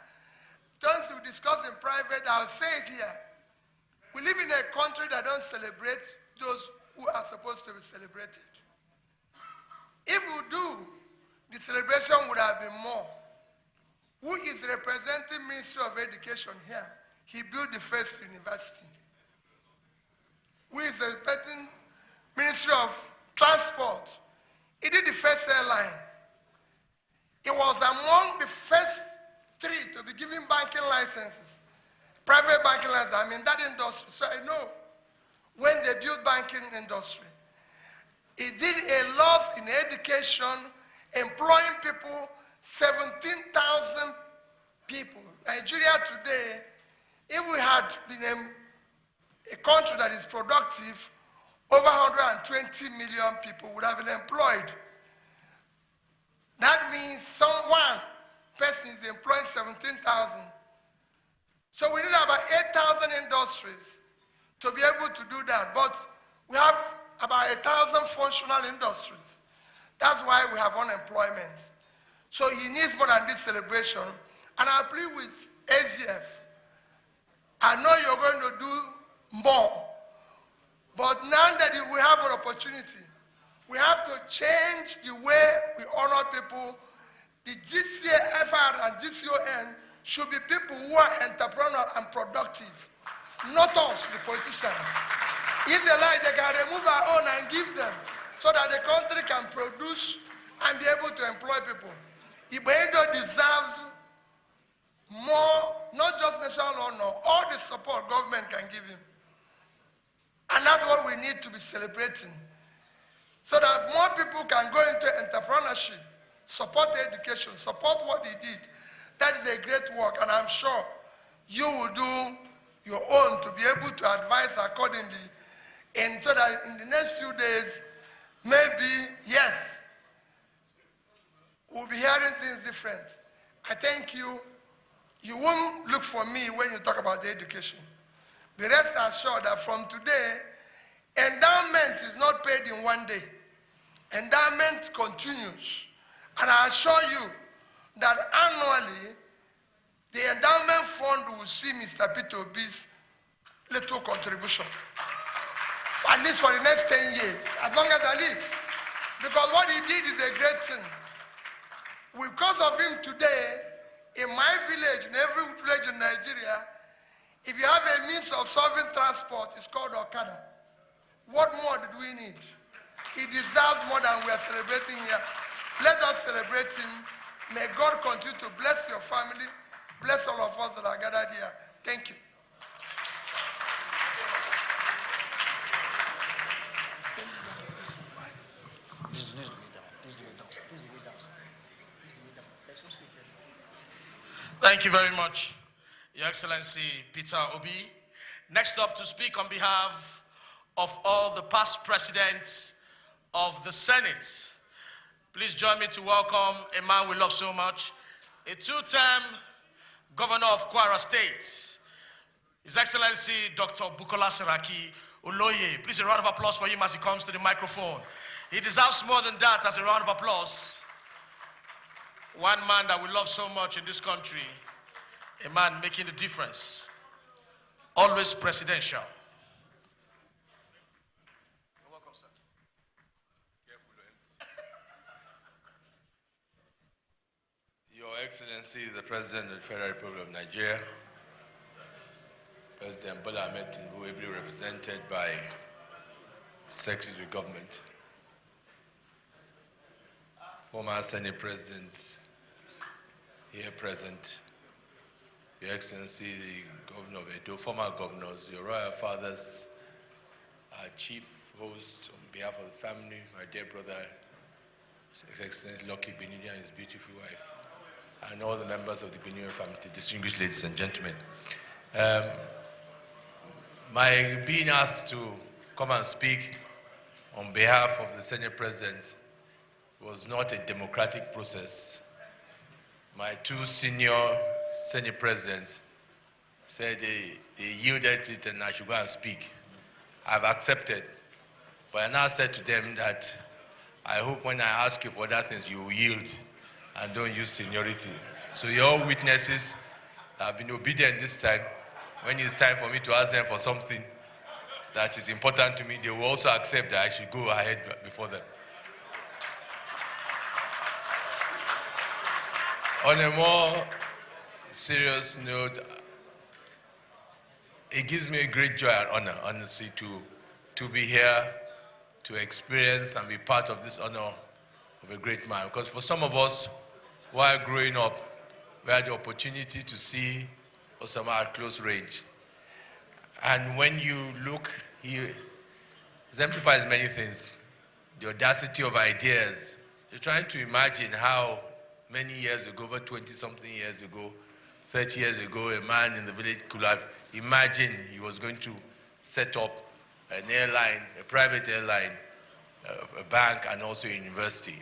Those we discuss in private, I'll say it here. We live in a country that don't celebrate those who are supposed to be celebrated. If we do, the celebration would have been more. Who is representing Ministry of Education here? He built the first university. Who is representing Ministry of transport. He did the first airline. It was among the first 3 to be given banking licenses, private banking licenses. I'm in that industry, so I know when they built banking industry. He did a lot in education, employing people, 17,000 people. Nigeria today, if we had been a country that is productive, over 120 million people would have been employed. That means one person is employing 17,000. So we need about 8,000 industries to be able to do that. But we have about 1,000 functional industries. That's why we have unemployment. So he needs more than this celebration. And I plead with SGF. I know you're going to do more. But now that we have an opportunity, we have to change the way we honor people. The GCFR and GCON should be people who are entrepreneurial and productive, not us, the politicians. If they like, they can remove our own and give them so that the country can produce and be able to employ people. Igbinedion deserves more, not just national honor, all the support government can give him. And that's what we need to be celebrating, so that more people can go into entrepreneurship, support education, support what he did. That is a great work, and I'm sure you will do your own to be able to advise accordingly, and so that in the next few days, maybe, yes, we'll be hearing things different. I thank you. You won't look for me when you talk about the education. The rest assured that from today, endowment is not paid in one day. Endowment continues. And I assure you that annually, the endowment fund will see Mr. Peter Obi's little contribution, at least for the next 10 years, as long as I live. Because what he did is a great thing. Because of him today, in my village, in every village in Nigeria, if you have a means of solving transport, it's called Okada. What more did we need? He deserves more than we are celebrating here. Let us celebrate him. May God continue to bless your family, bless all of us that are gathered here. Thank you. Thank you very much, Your Excellency Peter Obi. Next up to speak on behalf of all the past presidents of the Senate, please join me to welcome a man we love so much, a 2-term governor of Kwara State, His Excellency Dr. Bukola Saraki Oloye. Please a round of applause for him as he comes to the microphone. He deserves more than that as a round of applause. One man that we love so much in this country, a man making the difference, always presidential. You're welcome, sir. Your Excellency, the President of the Federal Republic of Nigeria, President Bola Ahmed Tinubu, ably represented by Secretary of Government, former Senate Presidents here present, Your Excellency, the Governor of Edo, former governors, your royal fathers, our chief host, on behalf of the family, my dear brother, His Excellency Igbinedion and his beautiful wife, and all the members of the Igbinedion family, distinguished ladies and gentlemen. My being asked to come and speak on behalf of the Senate President was not a democratic process. My 2 senior Senate Presidents said they yielded it and I should go and speak. I've accepted, but I now said to them that I hope when I ask you for other things, you will yield and don't use seniority. So you're all witnesses. I've been obedient this time. When it's time for me to ask them for something that is important to me, they will also accept that I should go ahead before them. On a more serious note, it gives me a great joy and honor, honestly, to be here to experience and be part of this honor of a great man. Because for some of us, while growing up, we had the opportunity to see Osama at close range. And when you look, he exemplifies many things. The audacity of ideas. You're trying to imagine how many years ago, over 20-something years ago, 30 years ago, a man in the village could have imagined he was going to set up an airline, a private airline, a bank, and also a university.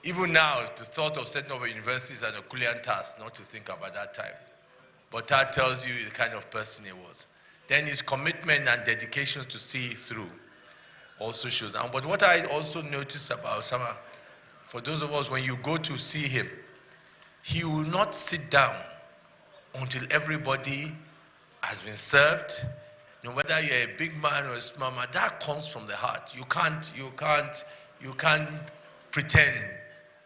Even now, the thought of setting up a university is an Herculean task, not to think of at that time. But that tells you the kind of person he was. Then his commitment and dedication to see it through also shows. But what I also noticed about Osama, for those of us, when you go to see him, he will not sit down until everybody has been served. No matter you're a big man or a small man, that comes from the heart. You can't pretend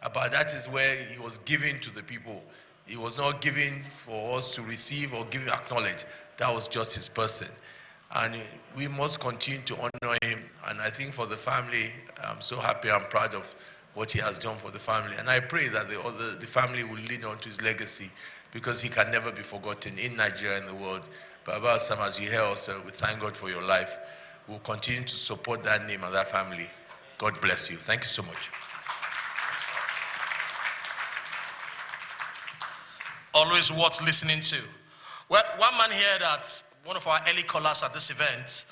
about that. Is where he was giving to the people. He was not giving for us to receive or give acknowledge. That was just his person. And we must continue to honor him. And I think for the family, I'm so happy and proud of what he has done for the family. And I pray that the family will lead on to his legacy, because he can never be forgotten in Nigeria and the world. Baba Osama, as you hear us, we thank God for your life. We'll continue to support that name and that family. God bless you. Thank you so much. Always worth listening to. Well, one man here that one of our early callers at this event,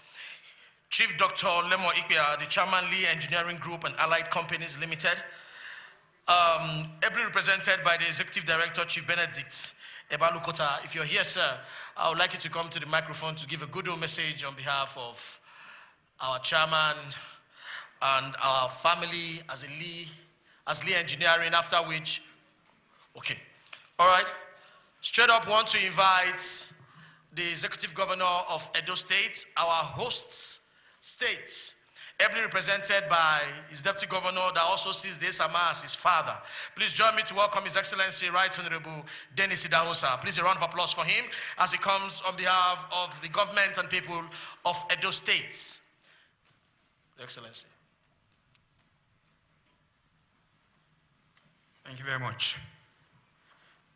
Chief Dr. Lemo Ikbia, the Chairman Lee Engineering Group and Allied Companies Limited, ably represented by the Executive Director, Chief Benedict Ebalukota. If you're here, sir, I would like you to come to the microphone to give a goodwill message on behalf of our chairman and our family as Lee Engineering, after which, okay, all right. Straight up, want to invite the Executive Governor of Edo State, our host state, ably represented by his Deputy Governor that also sees the Esama as his father. Please join me to welcome His Excellency Right Honorable Dennis Idahosa. Please a round of applause for him as he comes on behalf of the government and people of Edo State. Your Excellency. Thank you very much.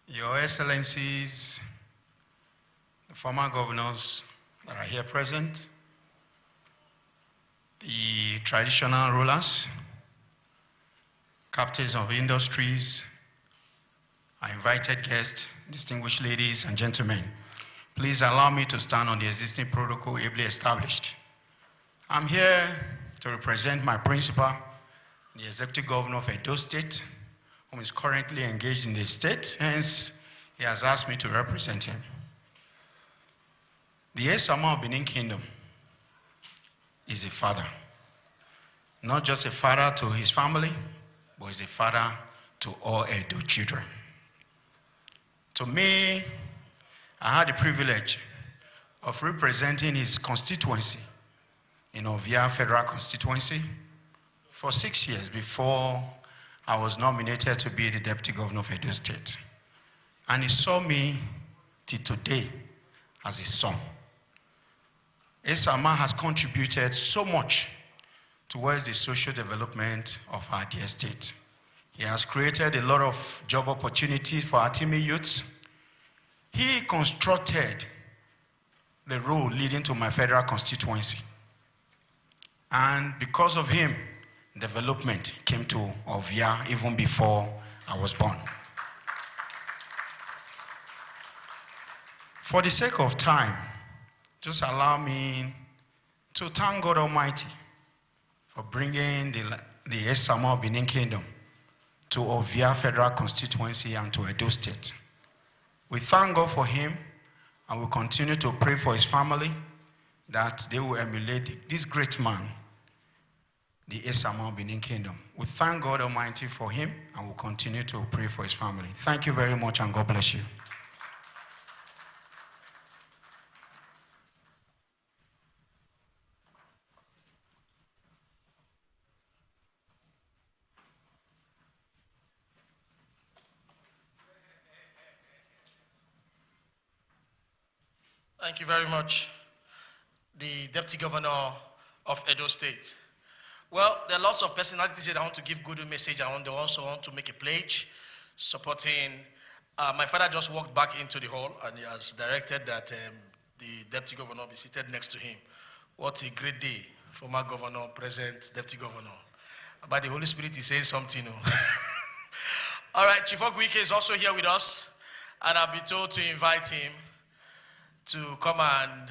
Your Excellencies, the former governors that are here present, the traditional rulers, captains of industries, our invited guests, distinguished ladies and gentlemen, please allow me to stand on the existing protocol ably established. I'm here to represent my principal, the Executive Governor of Edo State, whom is currently engaged in the state, hence he has asked me to represent him. The Esama of Benin Kingdom is a father. Not just a father to his family, but is a father to all Edo children. To me, I had the privilege of representing his constituency in Ovia Federal Constituency for 6 years before I was nominated to be the Deputy Governor of Edo State. And he saw me till today as his son. Esama has contributed so much towards the social development of our dear state. He has created a lot of job opportunities for our team youths. He constructed the road leading to my federal constituency. And because of him, development came to Ovia even before I was born. For the sake of time, just allow me to thank God Almighty for bringing the Esama of Benin Kingdom to Ovia Federal Constituency and to Edo State. We thank God for him, and we continue to pray for his family that they will emulate this great man, the Esama of Benin Kingdom. We thank God Almighty for him, and we'll continue to pray for his family. Thank you very much, and God bless you. Thank you very much, the Deputy Governor of Edo State. Well, there are lots of personalities here that want to give good message. They also want to make a pledge supporting. My father just walked back into the hall and he has directed that the deputy governor be seated next to him. What a great day, former governor, present deputy governor. But the Holy Spirit is saying something. All right, Chief Ogwike is also here with us, and I've been told to invite him to come and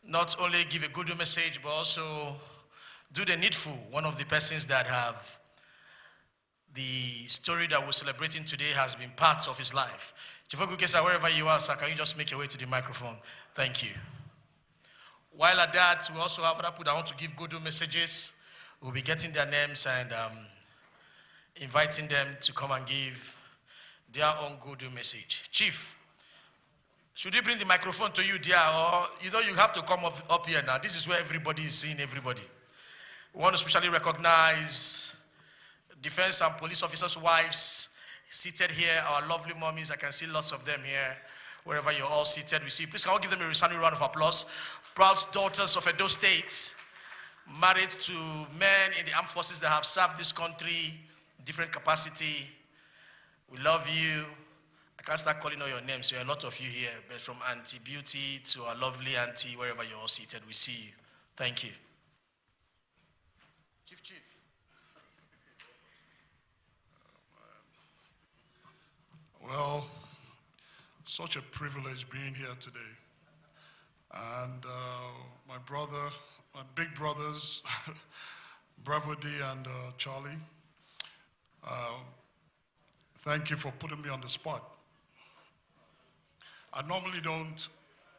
not only give a good message, but also do the needful. One of the persons that have the story that we're celebrating today has been part of his life. Chief Ogwike, sir, wherever you are, sir, can you just make your way to the microphone? Thank you. While at that, we also have other people that want to give good messages. We'll be getting their names and inviting them to come and give their own good message. Chief, should we bring the microphone to you, dear, or you have to come up here now? This is where everybody is seeing everybody. We want to specially recognize defense and police officers' wives seated here, our lovely mommies. I can see lots of them here. Wherever you're all seated, we see. Please, can we give them a resounding round of applause? Proud daughters of Edo State, married to men in the armed forces that have served this country in different capacity. We love you. I can't start calling all your names. There are a lot of you here, but from Auntie Beauty to our lovely auntie, wherever you're all seated, we see you. Thank you. Chief. Well, such a privilege being here today. And my big brothers, Bravo D and Charlie, thank you for putting me on the spot. I normally don't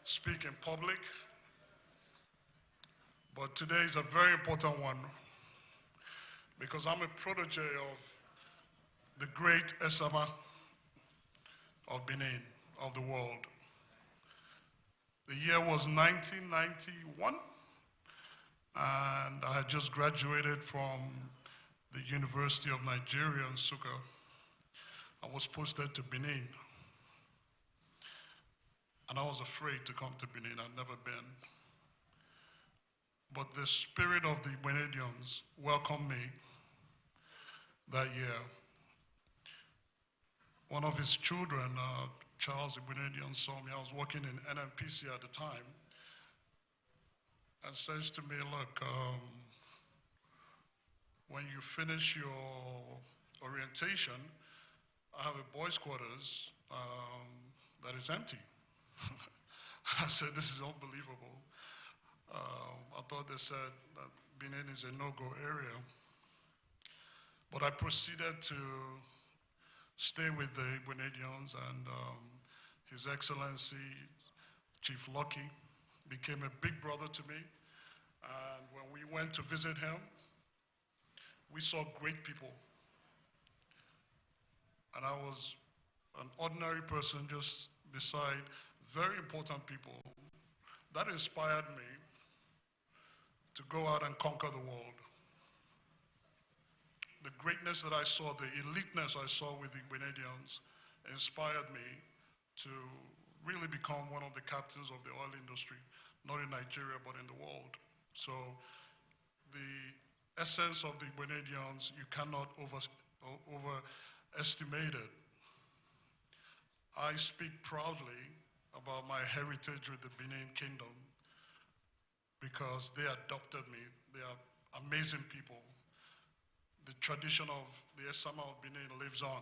speak in public, but today is a very important one because I'm a protege of the great Esama of Benin, of the world. The year was 1991, and I had just graduated from the University of Nigeria in Nsukka. I was posted to Benin, and I was afraid to come to Benin. I'd never been. But the spirit of the Igbinedions welcomed me that year. One of his children, Charles Igbinedion, saw me. I was working in NNPC at the time, and says to me, look, when you finish your orientation, I have a boys' quarters that is empty. I said, this is unbelievable. I thought they said that Benin is a no-go area. But I proceeded to stay with the Igbinedions, and His Excellency Chief Lucky became a big brother to me. And when we went to visit him, we saw great people. And I was an ordinary person just beside very important people. That inspired me to go out and conquer the world. The greatness that I saw, the eliteness I saw with the Igbinedions inspired me to really become one of the captains of the oil industry, not in Nigeria, but in the world. So the essence of the Igbinedions, you cannot overestimate it. I speak proudly about my heritage with the Benin Kingdom because they adopted me. They are amazing people. The tradition of the Esama of Benin lives on.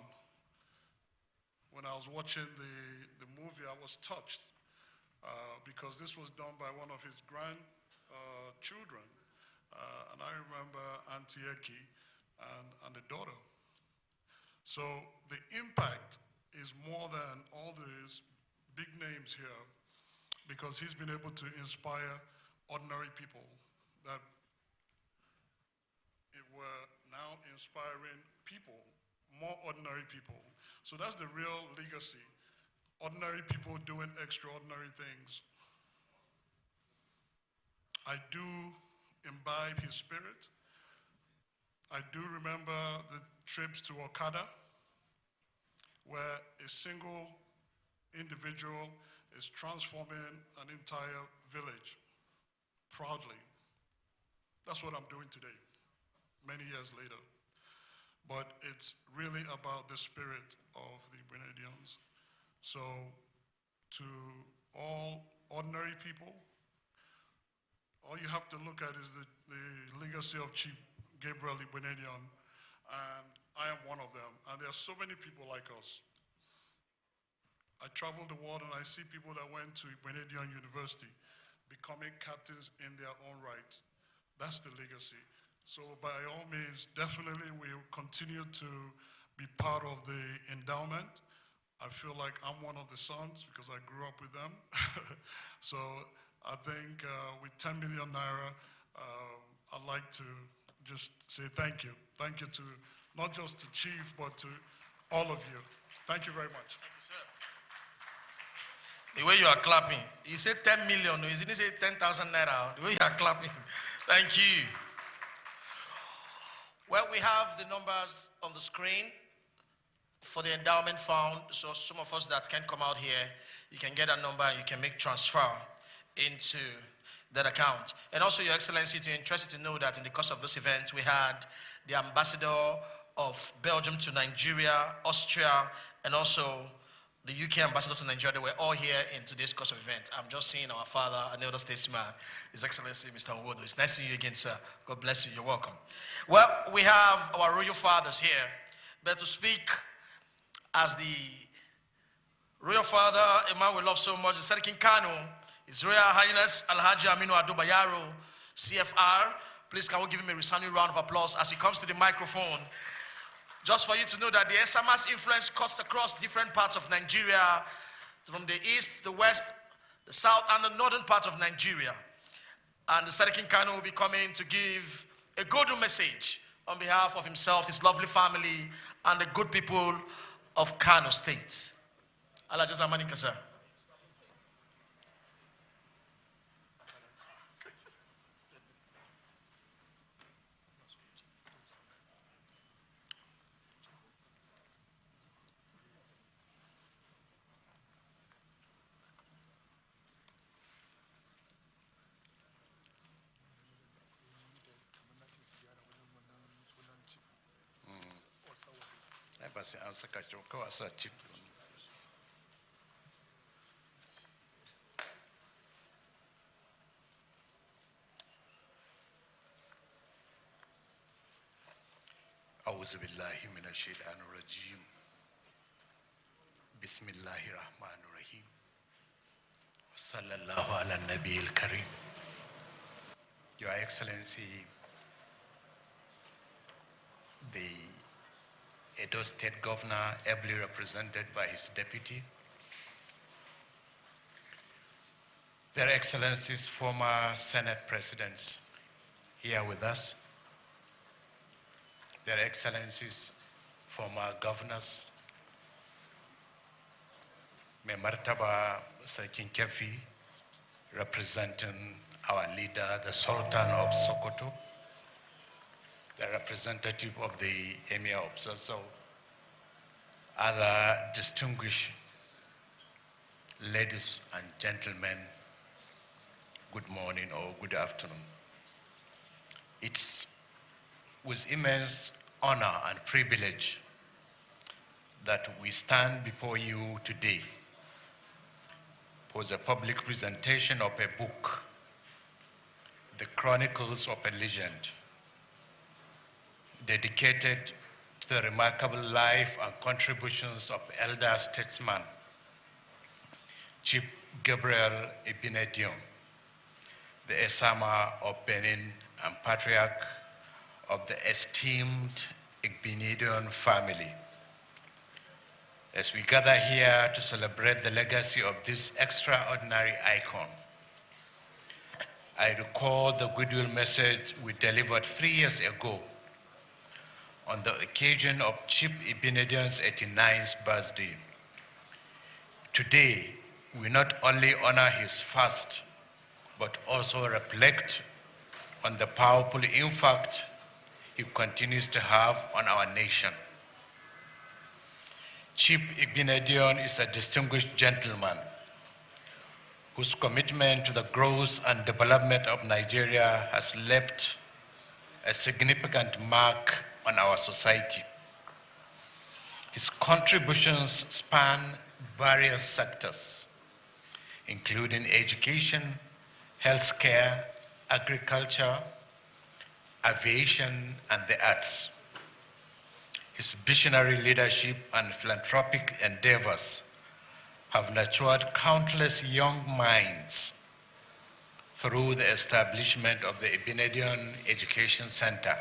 When I was watching the movie, I was touched because this was done by one of his grandchildren. And I remember Auntie Eki and the daughter. So the impact is more than all these big names here because he's been able to inspire ordinary people that were now inspiring people, more ordinary people. So that's the real legacy. Ordinary people doing extraordinary things. I do imbibe his spirit. I do remember the trips to Okada, where a single individual is transforming an entire village proudly. That's what I'm doing today. many years later. But it's really about the spirit of the Igbinedions. So to all ordinary people, all you have to look at is the legacy of Chief Gabriel Igbinedion, and I am one of them. And there are so many people like us. I travel the world and I see people that went to Igbinedion University becoming captains in their own right. That's the legacy. So by all means, definitely we'll continue to be part of the endowment. I feel like I'm one of the sons because I grew up with them. So I think with 10 million naira, I'd like to just say thank you. Thank you to, not just to Chief, but to all of you. Thank you very much. Thank you, sir. The way you are clapping, you said 10 million, he didn't say 10,000 naira. The way you are clapping, thank you. Well, we have the numbers on the screen for the endowment fund. So some of us that can come out here, you can get a number and you can make transfer into that account. And also, Your Excellency, you're interested to know that in the course of this event, we had the ambassador of Belgium to Nigeria, Austria, and also the UK ambassador to Nigeria. They were all here in today's course of event. I'm just seeing our father, an elder statesman, His Excellency Mr. Nwodo. It's nice to see you again, sir. God bless you. You're welcome. Well, we have our royal fathers here, but to speak as the royal father, a man we love so much, the Serikin Kano, His Royal Highness Alhaji Aminu Ado Bayero, CFR. Please, can we give him a resounding round of applause as he comes to the microphone? Just for you to know that the Esama's influence cuts across different parts of Nigeria, from the east, the west, the south, and the northern part of Nigeria. And the Serikin Kano will be coming to give a good message on behalf of himself, his lovely family, and the good people of Kano State. Allah Jazamanika, sir. أعوذ بالله من الشيطان الرجيم بسم الله الرحمن الرحيم صلى الله على النبي الكريم. Your Excellency, the Edo State Governor, ably represented by his deputy, Their Excellencies, former Senate presidents here with us, Their Excellencies, former governors, Mai Martaba Sarkin Kefi, representing our leader, the Sultan of Sokoto, the representative of the Emir of Zazzau, other distinguished ladies and gentlemen, good morning or good afternoon. It's with immense honor and privilege that we stand before you today for the public presentation of a book, The Chronicles of a Legend, dedicated to the remarkable life and contributions of elder statesman, Chief Gabriel Igbinedion, the Esama of Benin and Patriarch of the esteemed Igbinedion family. As we gather here to celebrate the legacy of this extraordinary icon, I recall the Goodwill message we delivered 3 years ago on the occasion of Chief Igbinedion's 89th birthday. Today, we not only honor his fast, but also reflect on the powerful impact he continues to have on our nation. Chief Igbinedion is a distinguished gentleman whose commitment to the growth and development of Nigeria has left a significant mark on our society. His contributions span various sectors, including education, healthcare, agriculture, aviation, and the arts. His visionary leadership and philanthropic endeavors have nurtured countless young minds through the establishment of the Igbinedion Education Center,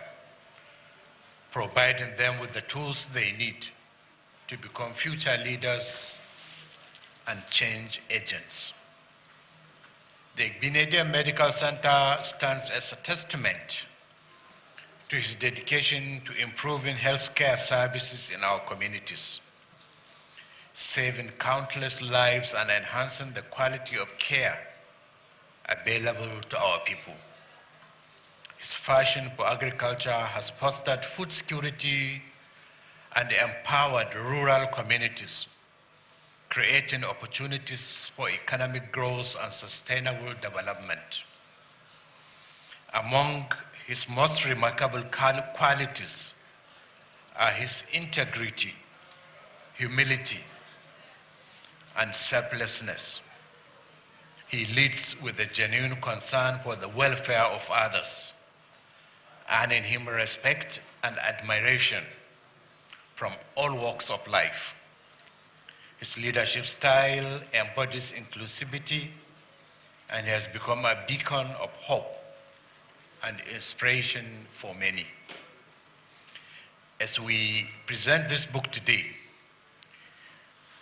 providing them with the tools they need to become future leaders and change agents. The Igbinedion Medical Center stands as a testament to his dedication to improving healthcare services in our communities, saving countless lives and enhancing the quality of care available to our people. His passion for agriculture has fostered food security and empowered rural communities, creating opportunities for economic growth and sustainable development. Among his most remarkable qualities are his integrity, humility, and selflessness. He leads with a genuine concern for the welfare of others, earning him respect and admiration from all walks of life. His leadership style embodies inclusivity, and he has become a beacon of hope and inspiration for many. As we present this book today,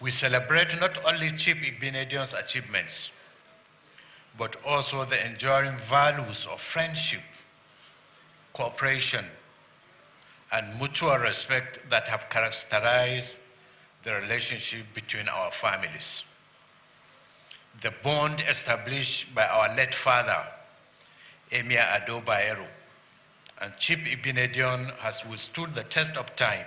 we celebrate not only Chief Igbinedion's achievements, but also the enduring values of friendship, cooperation, and mutual respect that have characterized the relationship between our families. The bond established by our late father, Emir Ado Bayero, and Chief Igbinedion has withstood the test of time,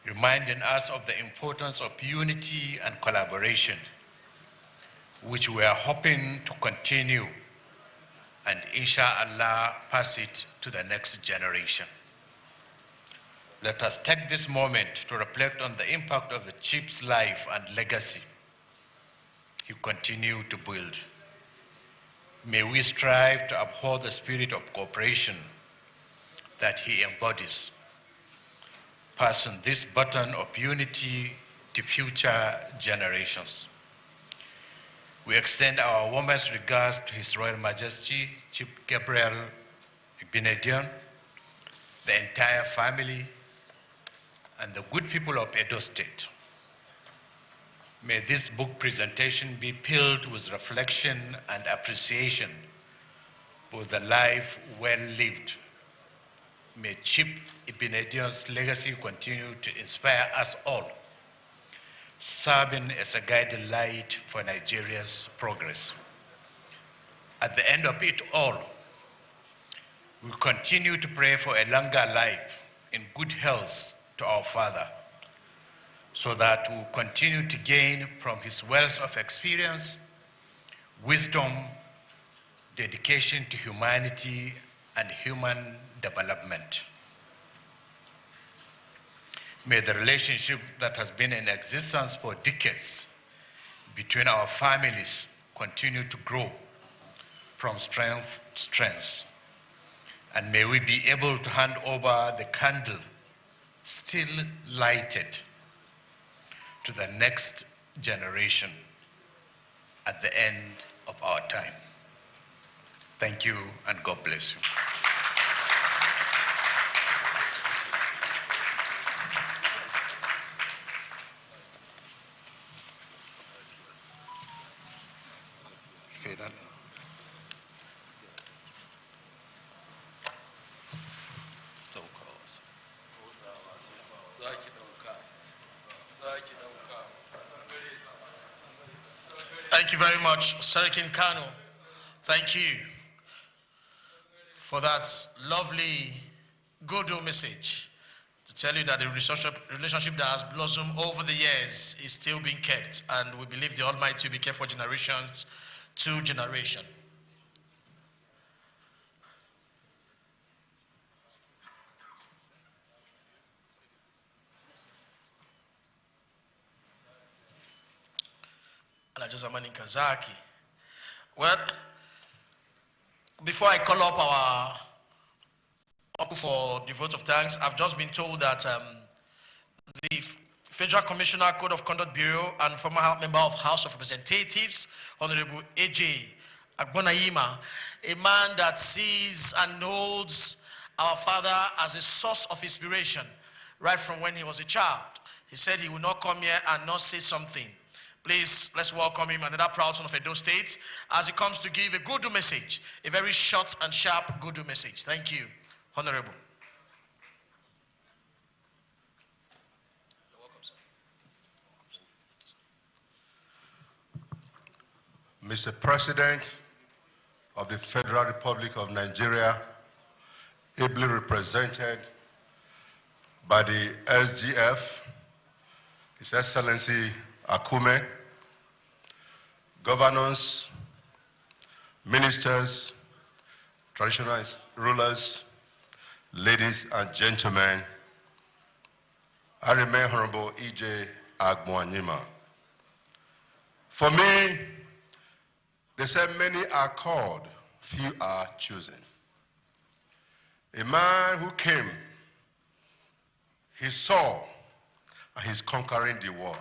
reminding us of the importance of unity and collaboration, which we are hoping to continue and inshallah pass it to the next generation. Let us take this moment to reflect on the impact of the chief's life and legacy he continued to build. May we strive to uphold the spirit of cooperation that he embodies, passing this baton of unity to future generations. We extend our warmest regards to His Royal Majesty, Chief Gabriel Igbinedion, the entire family, and the good people of Edo State. May this book presentation be filled with reflection and appreciation for the life well lived. May Chief Igbinedion's legacy continue to inspire us all, serving as a guiding light for Nigeria's progress. At the end of it all, we continue to pray for a longer life in good health to our father, so that we continue to gain from his wealth of experience, wisdom, dedication to humanity, and human development. May the relationship that has been in existence for decades between our families continue to grow from strength to strength. And may we be able to hand over the candle still lighted to the next generation at the end of our time. Thank you, and God bless you. Thank you very much, Serikin Kano. Thank you for that lovely Goodwill message to tell you that the relationship that has blossomed over the years is still being kept, and we believe the Almighty will be kept for generations to generation. Zamani Kazaki. Well, before I call up our uncle for the vote of thanks, I've just been told that the Federal Commissioner Code of Conduct Bureau and former member of House of Representatives, Honorable A.J. Agbonayima, a man that sees and holds our father as a source of inspiration right from when he was a child. He said he would not come here and not say something. Please, let's welcome him, another proud son of Edo State, as he comes to give a good message, a very short and sharp good message. Thank you, Honorable. Mr. President of the Federal Republic of Nigeria, ably represented by the SGF, His Excellency Akume, governors, ministers, traditional rulers, ladies and gentlemen, I remain Honorable E.J. Agbonayima. For me, they said many are called, few are chosen. A man who came, he saw, and he's conquering the world.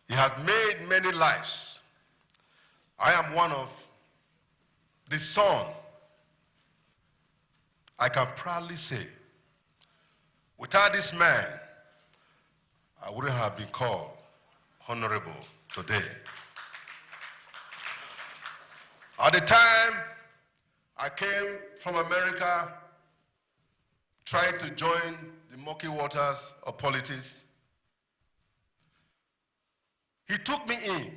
He has made many lives. I am one of the son. I can proudly say, without this man, I wouldn't have been called honorable today. At the time I came from America, trying to join the murky waters of politics, he took me in.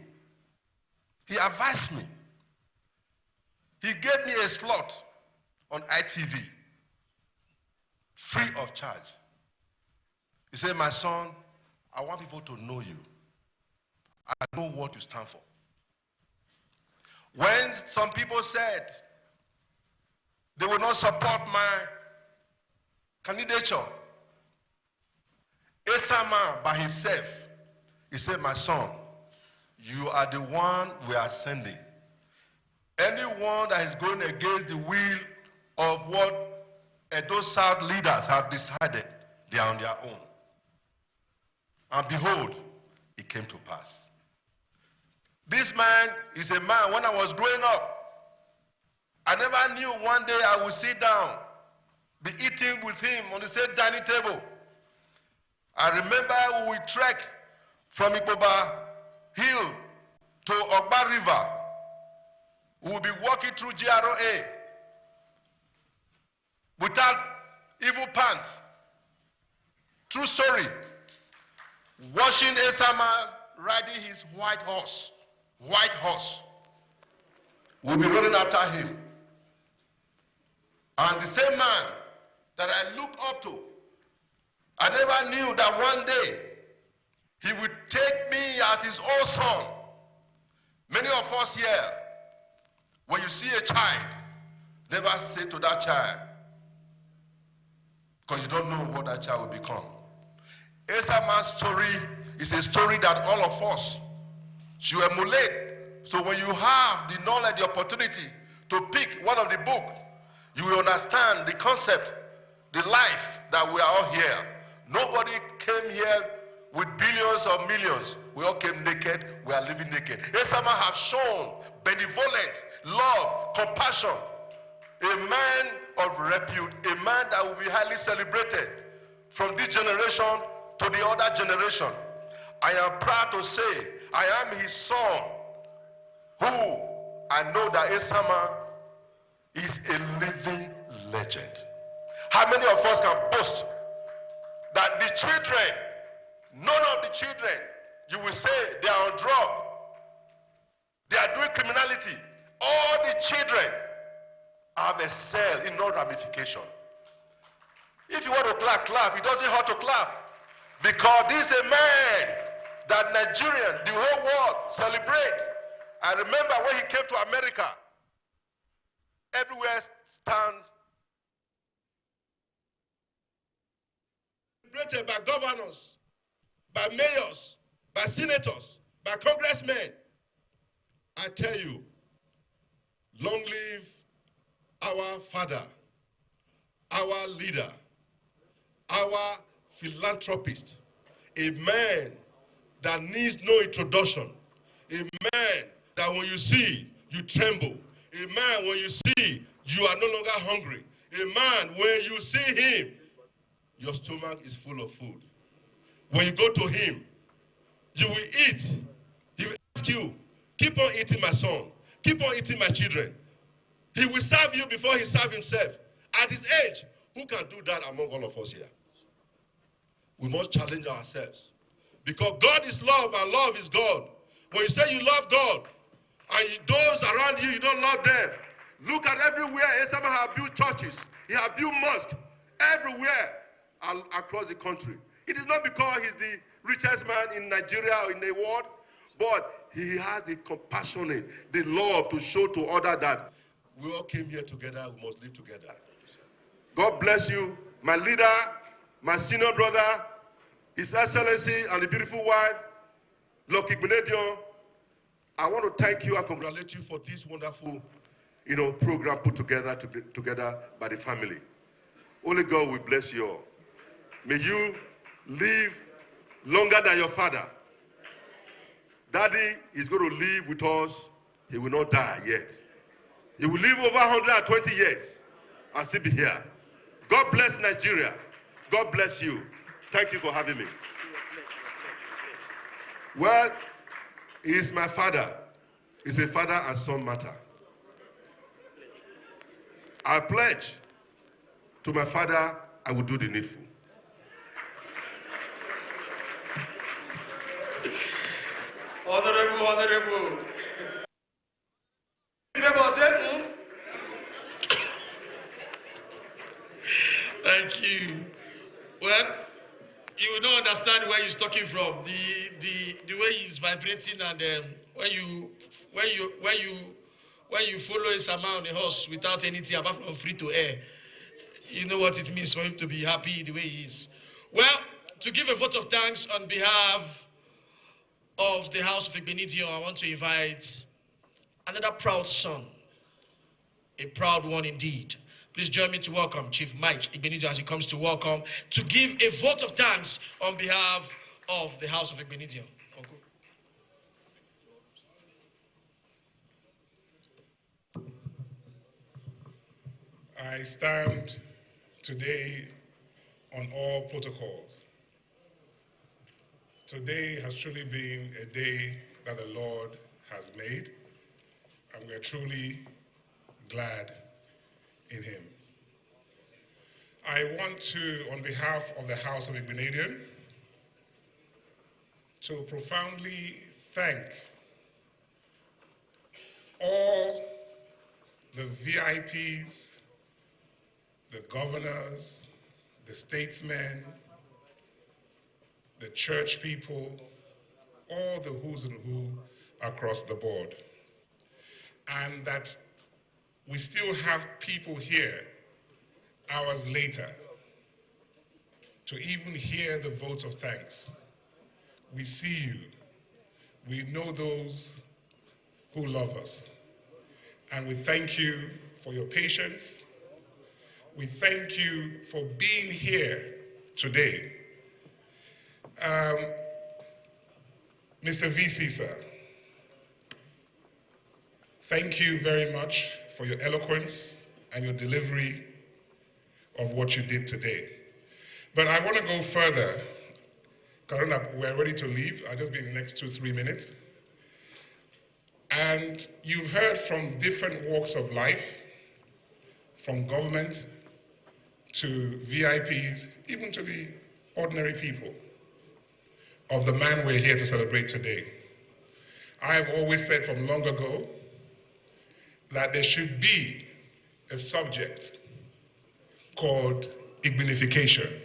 He advised me. He gave me a slot on ITV, free of charge. He said, my son, I want people to know you. I know what you stand for. When some people said they will not support my candidature, Esama by himself, he said, my son, you are the one we are sending. Anyone that is going against the will of what Edo South leaders have decided, they are on their own. And behold, it came to pass. This man is a man, when I was growing up, I never knew one day I would sit down, be eating with him on the same dining table. I remember we would trek from Ipoba Hill to Ogba River. We would be walking through GROA without even pants. True story. Watching Esama riding his white horse. We'll be running after him. And the same man that I looked up to, I never knew that one day he would take me as his own son. Many of us here, when you see a child, never say to that child, because you don't know what that child will become. Esama's story is a story that all of us should emulate. So when you have the knowledge, the opportunity to pick one of the books, you will understand the concept, the life that we are all here. Nobody came here with billions or millions. We all came naked. We are living naked. Esama have shown benevolent, love, compassion. A man of repute, a man that will be highly celebrated from this generation to the other generation. I am proud to say I am his son, who I know that Esama is a living legend. How many of us can boast that the children, none of the children, you will say they are on drug, they are doing criminality. All the children have excelled in no ramification. If you want to clap, clap. It doesn't hurt to clap. Because this is a man that Nigerians, the whole world, celebrate. I remember when he came to America, everywhere stand celebrated by governors, by mayors, by senators. by congressmen. I tell you, long live our father, our leader, our philanthropist, a man that needs no introduction, a man that when you see, you tremble, a man when you see, you are no longer hungry, a man when you see him, your stomach is full of food. When you go to him, you will eat. He will ask you, keep on eating my son, keep on eating my children. He will serve you before he serves himself. At his age, who can do that among all of us here? We must challenge ourselves. Because God is love and love is God. When you say you love God, and those around you, you don't love them. Look at everywhere. Esama has built churches. He has built mosques everywhere across the country. It is not because he's the richest man in Nigeria or in the world, but he has the compassion, the love to show to others that we all came here together, we must live together. God bless you, my leader, my senior brother, His Excellency, and the beautiful wife, Lord Igbinedion. I want to thank you and congratulate you for this wonderful, program put together by the family. Only God will bless you all. May you live longer than your father. Daddy is going to live with us. He will not die yet. He will live over 120 years and still be here. God bless Nigeria. God bless you. Thank you for having me. Well, he is my father. It's a father and son matter. I pledge to my father I will do the needful. Honorable. Thank you. Well, you will not understand where he's talking from. The way he's vibrating, and when you follow his amount on the horse without anything apart from free to air, you know what it means for him to be happy the way he is. Well, to give a vote of thanks on behalf of the House of Igbinedion, I want to invite another proud son, a proud one indeed. Please join me to welcome Chief Mike Igbinedion as he comes to give a vote of thanks on behalf of the House of Igbinedion. I stand today on all protocols. Today has truly been a day that the Lord has made, and we are truly glad in him. I want to, on behalf of the House of Igbinedion, to profoundly thank all the VIPs, the governors, the statesmen, the church people, all the who's and who across the board. And that we still have people here hours later to even hear the votes of thanks. We see you. We know those who love us. And we thank you for your patience. We thank you for being here today. Mr. VC, sir, thank you very much for your eloquence and your delivery of what you did today. But I want to go further. Karuna, we're ready to leave. I'll just be in the next 2-3 minutes. And you've heard from different walks of life, from government to VIPs, even to the ordinary people, of the man we're here to celebrate today. I've always said from long ago that there should be a subject called Igbinification.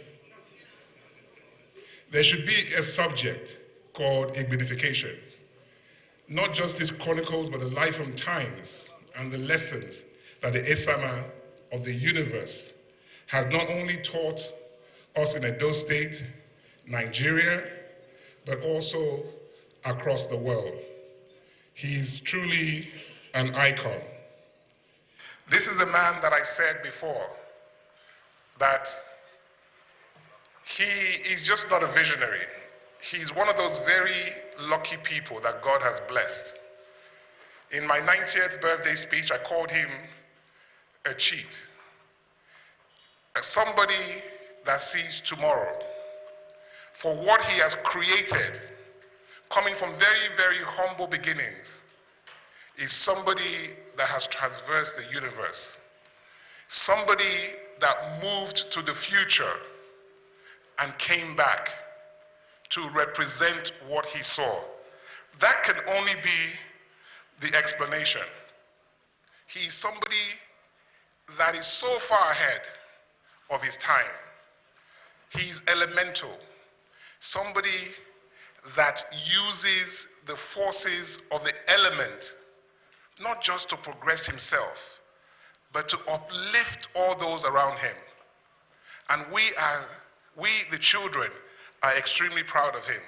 There should be a subject called Igbinification. Not just these chronicles, but the life and times and the lessons that the Esama of the universe has not only taught us in Edo State, Nigeria, but also across the world. He's truly an icon. This is the man that I said before, that he is just not a visionary. He's one of those very lucky people that God has blessed. In my 90th birthday speech, I called him a cheat, as somebody that sees tomorrow. For what he has created, coming from very, very humble beginnings, is somebody that has traversed the universe. Somebody that moved to the future and came back to represent what he saw. That can only be the explanation. He is somebody that is so far ahead of his time. He's elemental. Somebody that uses the forces of the element not just to progress himself, but to uplift all those around him. And we, the children, are extremely proud of him.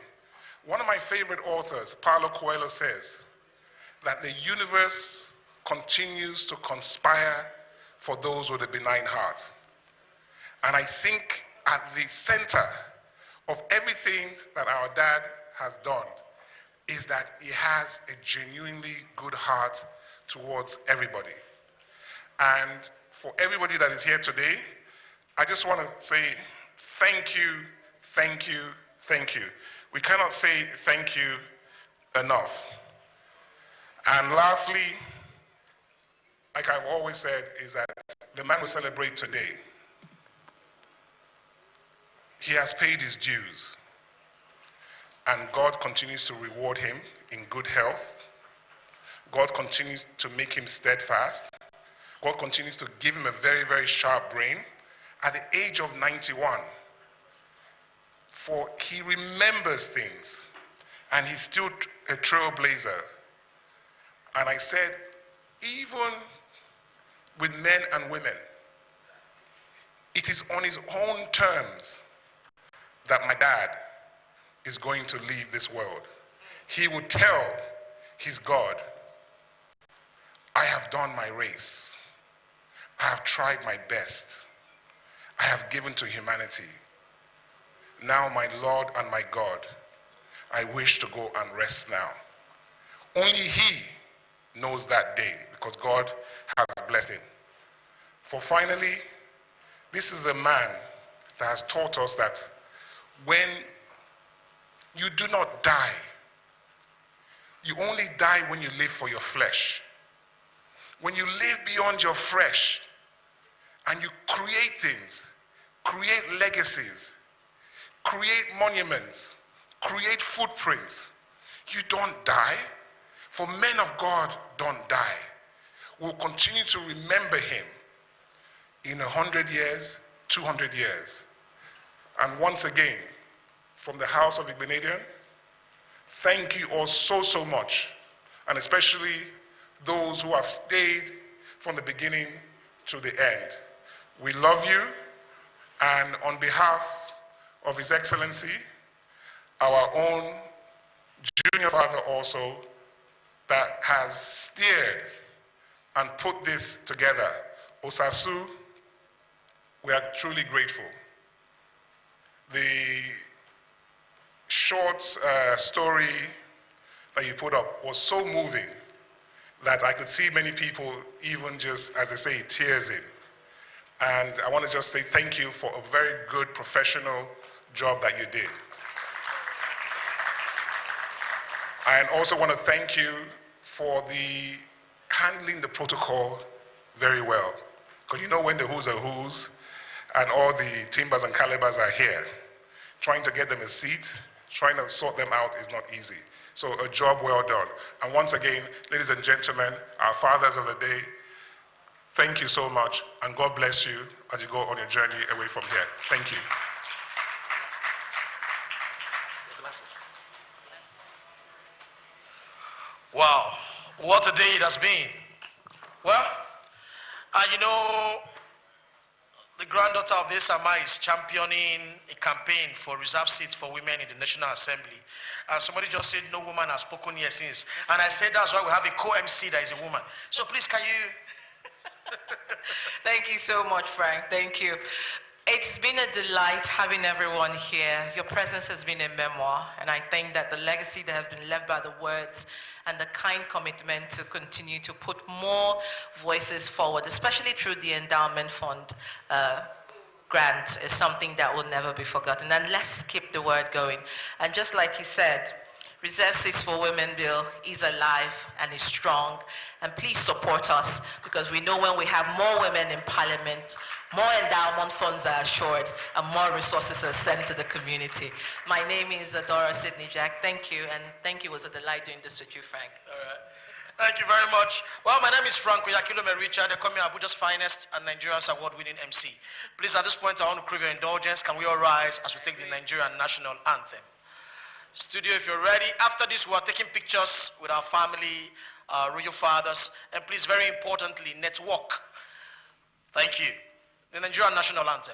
One of my favorite authors, Paulo Coelho, says that the universe continues to conspire for those with a benign heart. And I think at the center of everything that our dad has done is that he has a genuinely good heart towards everybody. And for everybody that is here today, I just want to say thank you, thank you, thank you. We cannot say thank you enough. And lastly, like I've always said, is that the man we celebrate today, he has paid his dues. And God continues to reward him in good health. God continues to make him steadfast. God continues to give him a very, very sharp brain at the age of 91. For he remembers things, and he's still a trailblazer. And I said, even with men and women, it is on his own terms that my dad is going to leave this world. He would tell his God, I have done my race. I have tried my best. I have given to humanity. Now, my Lord and my God, I wish to go and rest now. Only he knows that day, because God has blessed him. For finally, this is a man that has taught us that when you do not die, you only die when you live for your flesh. When you live beyond your flesh and you create things, create legacies, create monuments, create footprints, you don't die. For men of God don't die. We'll continue to remember him in 100 years, 200 years. And once again, from the house of Igbinedion, thank you all so, so much. And especially those who have stayed from the beginning to the end. We love you, and on behalf of His Excellency, our own junior father also, that has steered and put this together, Osasu, we are truly grateful. The short story that you put up was so moving that I could see many people, even just, as they say, tears in. And I want to just say thank you for a very good professional job that you did. I also want to thank you for the handling the protocol very well. Because you know when the who's are who's and all the timbers and calibers are here, trying to get them a seat, trying to sort them out is not easy. So a job well done. And once again, ladies and gentlemen, our fathers of the day, thank you so much, and God bless you as you go on your journey away from here. Thank you. Wow, what a day it has been. Well, you know, the granddaughter of the SMA is championing a campaign for reserved seats for women in the National Assembly. And somebody just said no woman has spoken here since. And I said that's why we have a co-MC that is a woman. So please, can you? Thank you so much, Frank. Thank you. It's been a delight having everyone here. Your presence has been a memoir, and I think that the legacy that has been left by the words and the kind commitment to continue to put more voices forward, especially through the Endowment Fund grant, is something that will never be forgotten. And let's keep the word going. And just like you said, Reserve Seats for Women bill is alive and is strong. And please support us, because we know when we have more women in Parliament, more endowment funds are assured and more resources are sent to the community. My name is Adora Sidney Jack. Thank you, and thank you. It was a delight doing this with you, Frank. All right. Thank you very much. Well, my name is Frank Oyakilome Richard. They call me Abuja's finest and Nigeria's award-winning MC. Please, at this point, I want to crave your indulgence. Can we all rise as we take the Nigerian national anthem? Studio, if you're ready. After this, we are taking pictures with our family, our royal fathers, and please, very importantly, network. Thank you. The Nigerian national anthem.